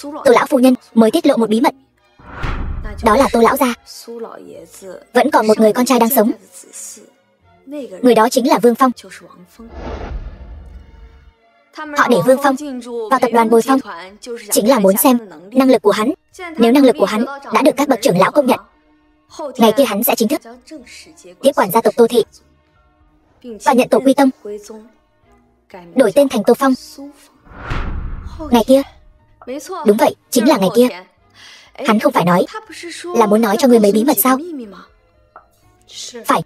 Tô lão phu nhân mới tiết lộ một bí mật. Đó là Tô lão gia vẫn còn một người con trai đang sống. Người đó chính là Vương Phong. Họ để Vương Phong vào tập đoàn Bồi Phong chính là muốn xem năng lực của hắn. Nếu năng lực của hắn đã được các bậc trưởng lão công nhận, ngày kia hắn sẽ chính thức tiếp quản gia tộc Tô Thị và nhận tổ quy tông, đổi tên thành Tô Phong. Ngày kia, đúng vậy, chính là ngày kia. Hắn không phải nói là muốn nói cho người mấy bí mật sao? Phải.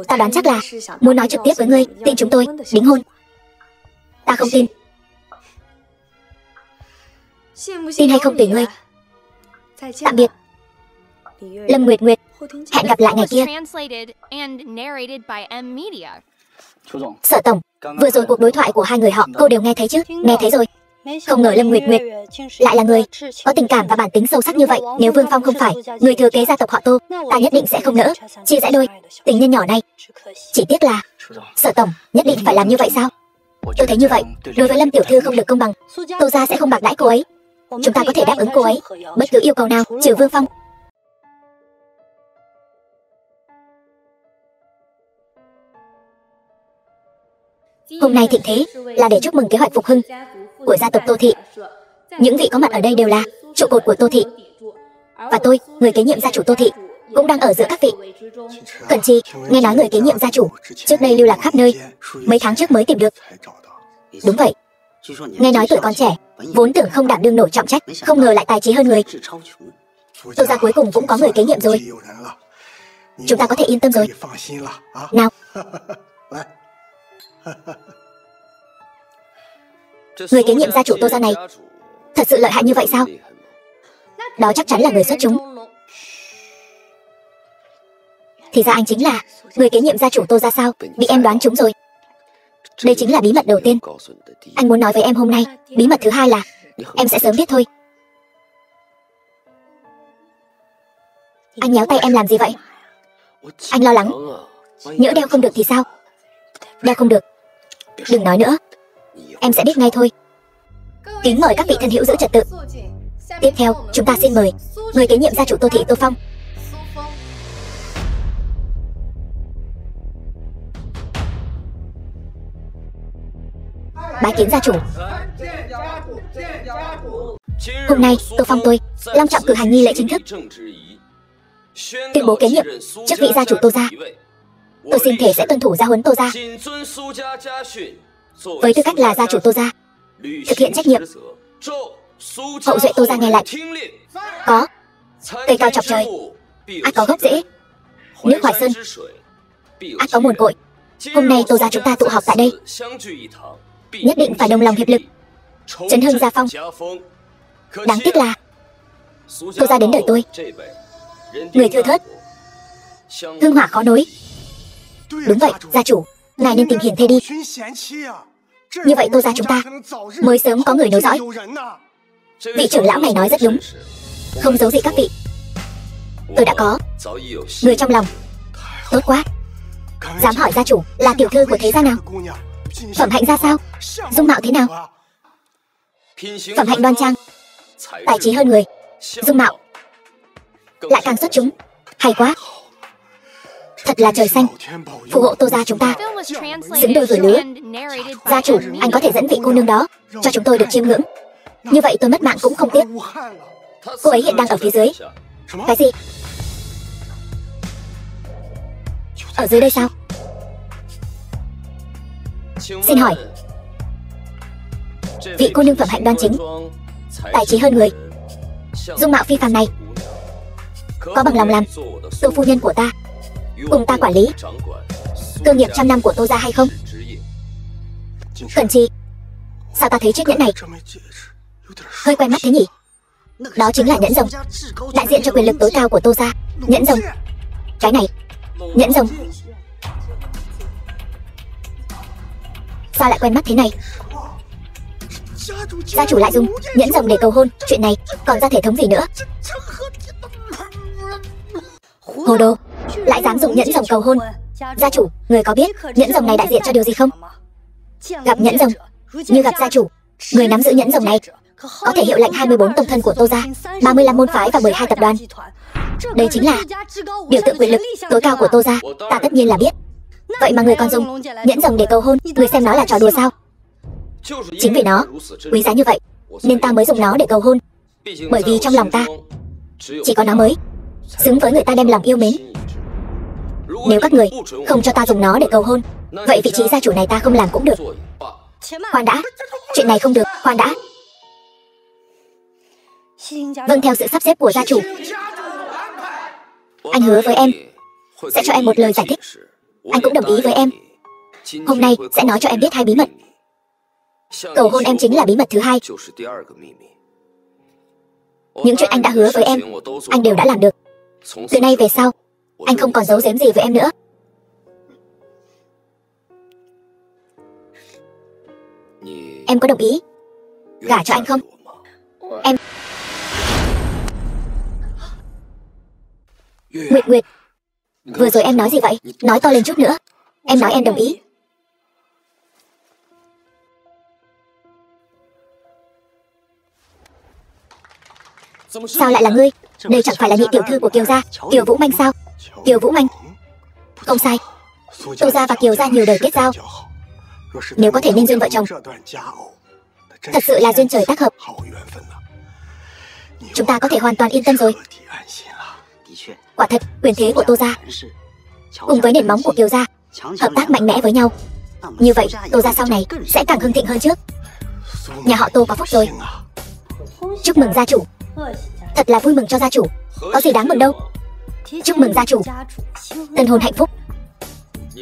Ta đoán chắc là muốn nói trực tiếp với ngươi, tin chúng tôi đính hôn. Ta không tin. Tin hay không tùy ngươi. Tạm biệt, Lâm Nguyệt Nguyệt. Hẹn gặp lại ngày kia. Sở tổng, vừa rồi cuộc đối thoại của hai người họ cô đều nghe thấy chứ? Nghe thấy rồi. Không ngờ Lâm Nguyệt Nguyệt lại là người có tình cảm và bản tính sâu sắc như vậy. Nếu Vương Phong không phải người thừa kế gia tộc họ Tô, ta nhất định sẽ không nỡ chia rẽ đôi tình nhân nhỏ này. Chỉ tiếc là Sở tổng nhất định phải làm như vậy sao? Tôi thấy như vậy đối với Lâm tiểu thư không được công bằng. Tô gia sẽ không bạc đãi cô ấy. Chúng ta có thể đáp ứng cô ấy bất cứ yêu cầu nào trừ Vương Phong. Hôm nay thịnh thế là để chúc mừng kế hoạch phục hưng của gia tộc Tô Thị. Những vị có mặt ở đây đều là trụ cột của Tô Thị. Và tôi, người kế nhiệm gia chủ Tô Thị, cũng đang ở giữa các vị. Cẩn Chi, nghe nói người kế nhiệm gia chủ trước đây lưu lạc khắp nơi, mấy tháng trước mới tìm được. Đúng vậy. Nghe nói tuổi còn trẻ, vốn tưởng không đảm đương nổi trọng trách, không ngờ lại tài trí hơn người. Tô gia cuối cùng cũng có người kế nhiệm rồi. Chúng ta có thể yên tâm rồi. Nào. Người kế nhiệm gia chủ Tô gia này thật sự lợi hại như vậy sao? Đó chắc chắn là người xuất chúng. Thì ra anh chính là người kế nhiệm gia chủ Tô gia sao? Bị em đoán trúng rồi. Đây chính là bí mật đầu tiên anh muốn nói với em hôm nay. Bí mật thứ hai là em sẽ sớm biết thôi. Anh nhéo tay em làm gì vậy? Anh lo lắng nhỡ đeo không được thì sao? Đeo không được, đừng nói nữa, em sẽ biết ngay thôi. Kính mời các vị thân hữu giữ trật tự. Tiếp theo, chúng ta xin mời người kế nhiệm gia chủ Tô Thị Tô Phong. Bái kiến gia chủ. Hôm nay, Tô Phong tôi long trọng cử hành nghi lễ chính thức, tuyên bố kế nhiệm chức vị gia chủ Tô gia. Tôi xin thề sẽ tuân thủ gia huấn Tô gia, với tư cách là gia chủ Tô gia, thực hiện trách nhiệm. Hậu duệ Tô gia nghe lệnh. Có cây cao chọc trời, ắt có gốc rễ. Nước Hoài Sơn, ắt có nguồn cội. Hôm nay Tô gia chúng ta tụ họp tại đây, nhất định phải đồng lòng hiệp lực, chấn hưng gia phong. Đáng tiếc là Tô gia đến đời tôi, người thưa thớt, hương hỏa khó nối. Đúng vậy, gia chủ, ngài nên tìm hiền thê đi. Như vậy Tô gia chúng ta mới sớm có người nối dõi. Vị trưởng lão này nói rất đúng, không giấu gì các vị. Tôi đã có người trong lòng. Tốt quá. Dám hỏi gia chủ là tiểu thư của thế gia nào? Phẩm hạnh ra sao? Dung mạo thế nào? Phẩm hạnh đoan trang, tài trí hơn người, dung mạo lại càng xuất chúng. Hay quá. Thật là trời xanh phù hộ Tô gia chúng ta. Film was translated Xứng đôi vừa lứa. and narrated by Gia chủ, Emilia. anh có thể dẫn vị cô nương đó cho chúng tôi được chiêm ngưỡng. Như vậy tôi mất mạng cũng không tiếc. Cô ấy hiện đang ở phía dưới. Cái gì? Ở dưới đây sao? Xin hỏi, vị cô nương phẩm hạnh đoan chính, tài trí hơn người, dung mạo phi phàm này có bằng lòng làm Tô phu nhân của ta, cùng ta quản lý cơ nghiệp trăm năm của Tô gia hay không? Cẩn Chi, sao ta thấy chiếc nhẫn này hơi quen mắt thế nhỉ? Đó chính là nhẫn rồng, đại diện cho quyền lực tối cao của Tô gia. Nhẫn rồng. Cái này, nhẫn rồng. Sao lại quen mắt thế này? Gia chủ lại dùng nhẫn rồng để cầu hôn. Chuyện này còn ra thể thống gì nữa? Hồ đồ, lại dám dùng nhẫn rồng cầu hôn. Gia chủ, người có biết nhẫn rồng này đại diện cho điều gì không? Gặp nhẫn rồng như gặp gia chủ. Người nắm giữ nhẫn rồng này có thể hiệu lệnh 24 tông thân của Tô gia, 35 môn phái và 12 tập đoàn. Đây chính là biểu tượng quyền lực tối cao của Tô gia. Ta tất nhiên là biết. Vậy mà người còn dùng nhẫn rồng để cầu hôn, người xem nó là trò đùa sao? Chính vì nó quý giá như vậy nên ta mới dùng nó để cầu hôn. Bởi vì trong lòng ta chỉ có nó mới xứng với người ta đem lòng yêu mến. Nếu các người không cho ta dùng nó để cầu hôn, vậy vị trí gia chủ này ta không làm cũng được. Khoan đã, chuyện này không được. Khoan đã. Vâng, theo sự sắp xếp của gia chủ. Anh hứa với em sẽ cho em một lời giải thích. Anh cũng đồng ý với em. Hôm nay sẽ nói cho em biết 2 bí mật. Cầu hôn em chính là bí mật thứ 2. Những chuyện anh đã hứa với em, anh đều đã làm được. Từ nay về sau, anh không còn giấu giếm gì với em nữa. Em có đồng ý gả cho anh không? Em... Nguyệt Nguyệt, vừa rồi em nói gì vậy? Nói to lên chút nữa. Em nói em đồng ý. Sao lại là ngươi? Đây chẳng phải là nhị tiểu thư của Kiều gia, Kiều Vũ Manh sao? Kiều Vũ Manh. Không sai, Tô gia và Kiều gia nhiều đời kết giao. Nếu có thể nên duyên vợ chồng, thật sự là duyên trời tác hợp. Chúng ta có thể hoàn toàn yên tâm rồi. Quả thật, quyền thế của Tô gia cùng với nền móng của Kiều gia hợp tác mạnh mẽ với nhau. Như vậy, Tô gia sau này sẽ càng hưng thịnh hơn trước. Nhà họ Tô có phúc rồi. Chúc mừng gia chủ. Thật là vui mừng cho gia chủ. Có gì đáng mừng đâu. Chúc mừng gia chủ. Tân hôn hạnh phúc.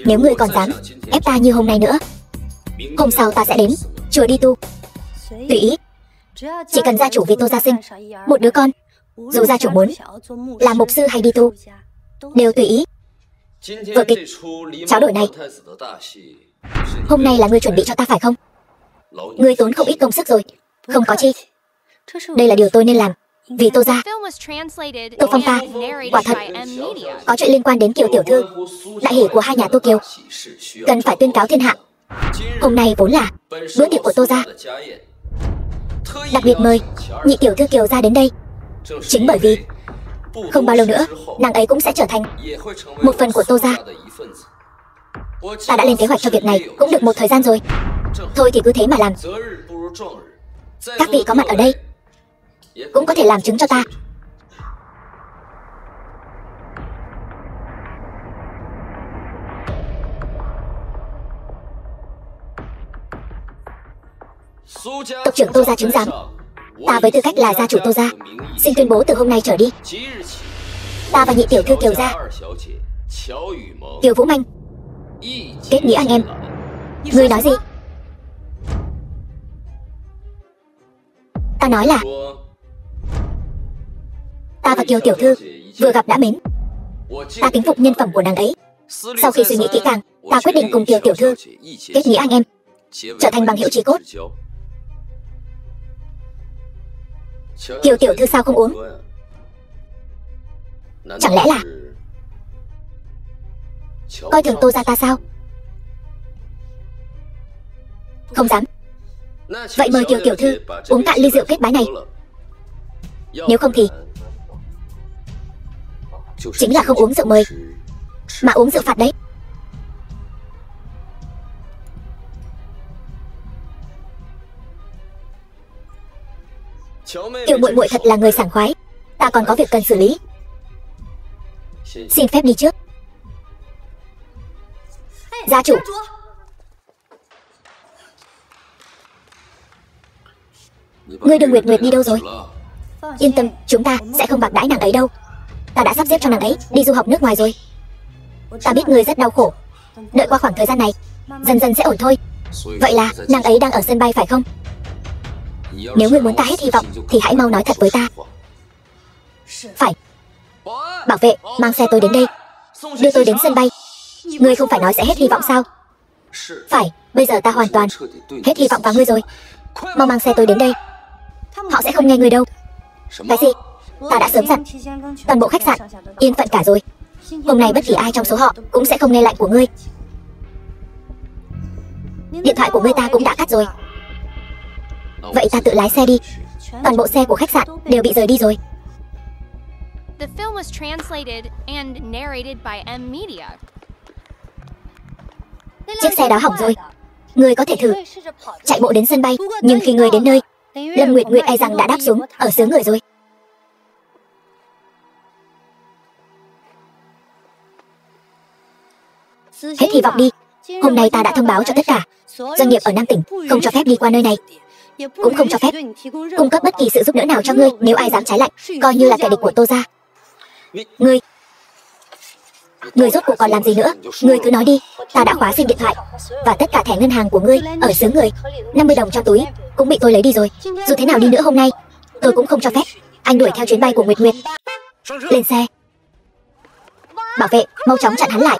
Nếu ngươi còn dám ép ta như hôm nay nữa, hôm sau ta sẽ đến chùa đi tu. Tùy ý. Chỉ cần gia chủ vì Tô gia sinh một đứa con, dù gia chủ muốn làm mục sư hay đi tu, đều tùy ý. Vở kịch tráo đổi này, hôm nay là ngươi chuẩn bị cho ta phải không? Ngươi tốn không ít công sức rồi. Không có chi. Đây là điều tôi nên làm vì Tô gia. Tô Phong ta quả thật có chuyện liên quan đến Kiều tiểu thư, đại hỷ của hai nhà Tô Kiều, cần phải tuyên cáo thiên hạ. Hôm nay vốn là bữa tiệc của Tô gia, đặc biệt mời nhị tiểu thư Kiều gia đến đây. Chính bởi vì không bao lâu nữa nàng ấy cũng sẽ trở thành một phần của Tô gia. Ta đã lên kế hoạch cho việc này cũng được một thời gian rồi. Thôi thì cứ thế mà làm. Các vị có mặt ở đây cũng có thể làm chứng cho ta. Tộc trưởng Tô gia chứng giám, ta với tư cách là gia chủ Tô gia xin tuyên bố từ hôm nay trở đi, ta và nhị tiểu thư Kiều gia, Kiều Vũ Manh, kết nghĩa anh em. Ngươi nói gì? Ta nói là ta và Kiều tiểu thư vừa gặp đã mến. Ta kính phục nhân phẩm của nàng ấy. Sau khi suy nghĩ kỹ càng, ta quyết định cùng Kiều tiểu thư kết nghĩa anh em, trở thành bằng hữu chí cốt. Kiều tiểu thư sao không uống? Chẳng lẽ là coi thường Tô gia ta sao? Không dám. Vậy mời Kiều tiểu thư uống cạn ly rượu kết bái này. Nếu không thì chính là không uống rượu mời, mà uống rượu phạt đấy. Tiểu muội muội thật là người sảng khoái. Ta còn có việc cần xử lý, xin phép đi trước. Gia chủ. Ngươi đưa Nguyệt Nguyệt đi đâu rồi? Yên tâm, chúng ta sẽ không bạc đãi nàng ấy đâu. Ta đã sắp xếp cho nàng ấy đi du học nước ngoài rồi. Ta biết ngươi rất đau khổ, đợi qua khoảng thời gian này dần dần sẽ ổn thôi. Vậy là nàng ấy đang ở sân bay phải không? Nếu ngươi muốn ta hết hy vọng thì hãy mau nói thật với ta. Phải. Bảo vệ, mang xe tôi đến đây, đưa tôi đến sân bay. Ngươi không phải nói sẽ hết hy vọng sao? Phải, bây giờ ta hoàn toàn hết hy vọng vào ngươi rồi. Mau mang xe tôi đến đây. Họ sẽ không nghe ngươi đâu. Cái gì? Ta đã sớm dặn toàn bộ khách sạn yên phận cả rồi. Hôm nay bất kỳ ai trong số họ cũng sẽ không nghe lệnh của ngươi. Điện thoại của ngươi ta cũng đã cắt rồi. Vậy ta tự lái xe đi. Toàn bộ xe của khách sạn đều bị rời đi rồi. The film was translated and narrated by M Media. Chiếc xe đó hỏng rồi. Ngươi có thể thử chạy bộ đến sân bay, nhưng khi ngươi đến nơi, Lâm Nguyệt Nguyệt e rằng đã đáp xuống ở xứ người rồi. Hết hy vọng đi. Hôm nay ta đã thông báo cho tất cả doanh nghiệp ở Nam tỉnh không cho phép đi qua nơi này, cũng không cho phép cung cấp bất kỳ sự giúp đỡ nào cho ngươi. Nếu ai dám trái lệnh, coi như là kẻ địch của Tô gia. Ngươi rốt cuộc còn làm gì nữa? Ngươi cứ nói đi. Ta đã khóa sim điện thoại và tất cả thẻ ngân hàng của ngươi ở xứ người. 50 đồng trong túi cũng bị tôi lấy đi rồi. Dù thế nào đi nữa hôm nay tôi cũng không cho phép anh đuổi theo chuyến bay của Nguyệt Nguyệt. Lên xe. Bảo vệ, mau chóng chặn hắn lại.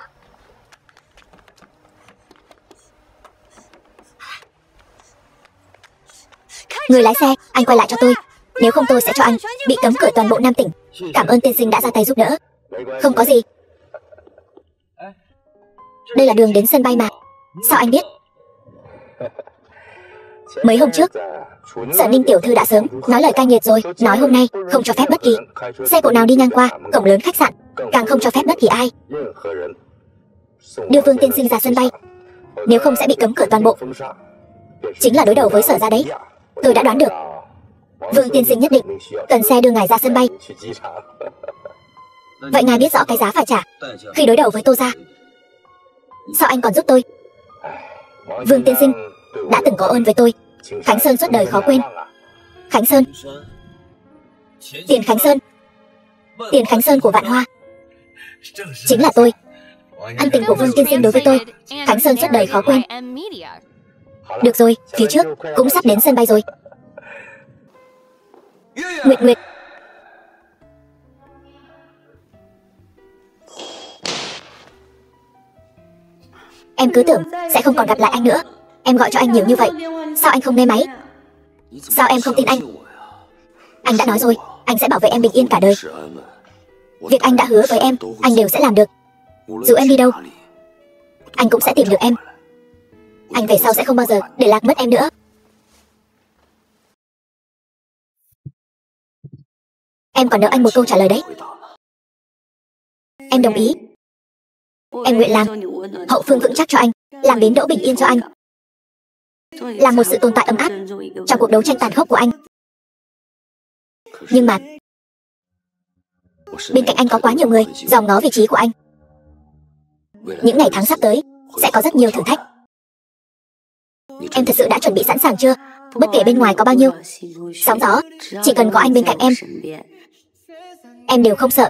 Người lái xe, anh quay lại cho tôi. Nếu không tôi sẽ cho anh bị cấm cửa toàn bộ Nam tỉnh. Cảm ơn tiên sinh đã ra tay giúp đỡ. Không có gì. Đây là đường đến sân bay mà. Sao anh biết? Mấy hôm trước Sở Ninh tiểu thư đã sớm nói lời cay nghiệt rồi. Nói hôm nay không cho phép bất kỳ xe cộ nào đi ngang qua cổng lớn khách sạn, càng không cho phép bất kỳ ai đưa Vương tiên sinh ra sân bay. Nếu không sẽ bị cấm cửa toàn bộ. Chính là đối đầu với Sở gia đấy. Tôi đã đoán được. Vương tiên sinh nhất định cần xe đưa ngài ra sân bay. Vậy ngài biết rõ cái giá phải trả khi đối đầu với Tô gia. Sao anh còn giúp tôi? Vương tiên sinh đã từng có ơn với tôi. Khánh Sơn suốt đời khó quên. Khánh Sơn, Tiền Khánh Sơn, Tiền Khánh Sơn của Vạn Hoa chính là tôi. Ân tình của Vương tiên sinh đối với tôi, Khánh Sơn suốt đời khó quên. Được rồi, phía trước cũng sắp đến sân bay rồi. Nguyệt Nguyệt. Em cứ tưởng sẽ không còn gặp lại anh nữa. Em gọi cho anh nhiều như vậy, sao anh không nghe máy? Sao em không tin anh? Anh đã nói rồi, anh sẽ bảo vệ em bình yên cả đời. Việc anh đã hứa với em, anh đều sẽ làm được. Dù em đi đâu, anh cũng sẽ tìm được em. Anh về sau sẽ không bao giờ để lạc mất em nữa. Em còn nợ anh một câu trả lời đấy. Em đồng ý. Em nguyện làm hậu phương vững chắc cho anh, làm bến đỗ bình yên cho anh, làm một sự tồn tại ấm áp trong cuộc đấu tranh tàn khốc của anh. Nhưng mà bên cạnh anh có quá nhiều người dòm ngó vị trí của anh. Những ngày tháng sắp tới sẽ có rất nhiều thử thách. Em thật sự đã chuẩn bị sẵn sàng chưa? Bất kể bên ngoài có bao nhiêu sóng gió, chỉ cần có anh bên cạnh em đều không sợ.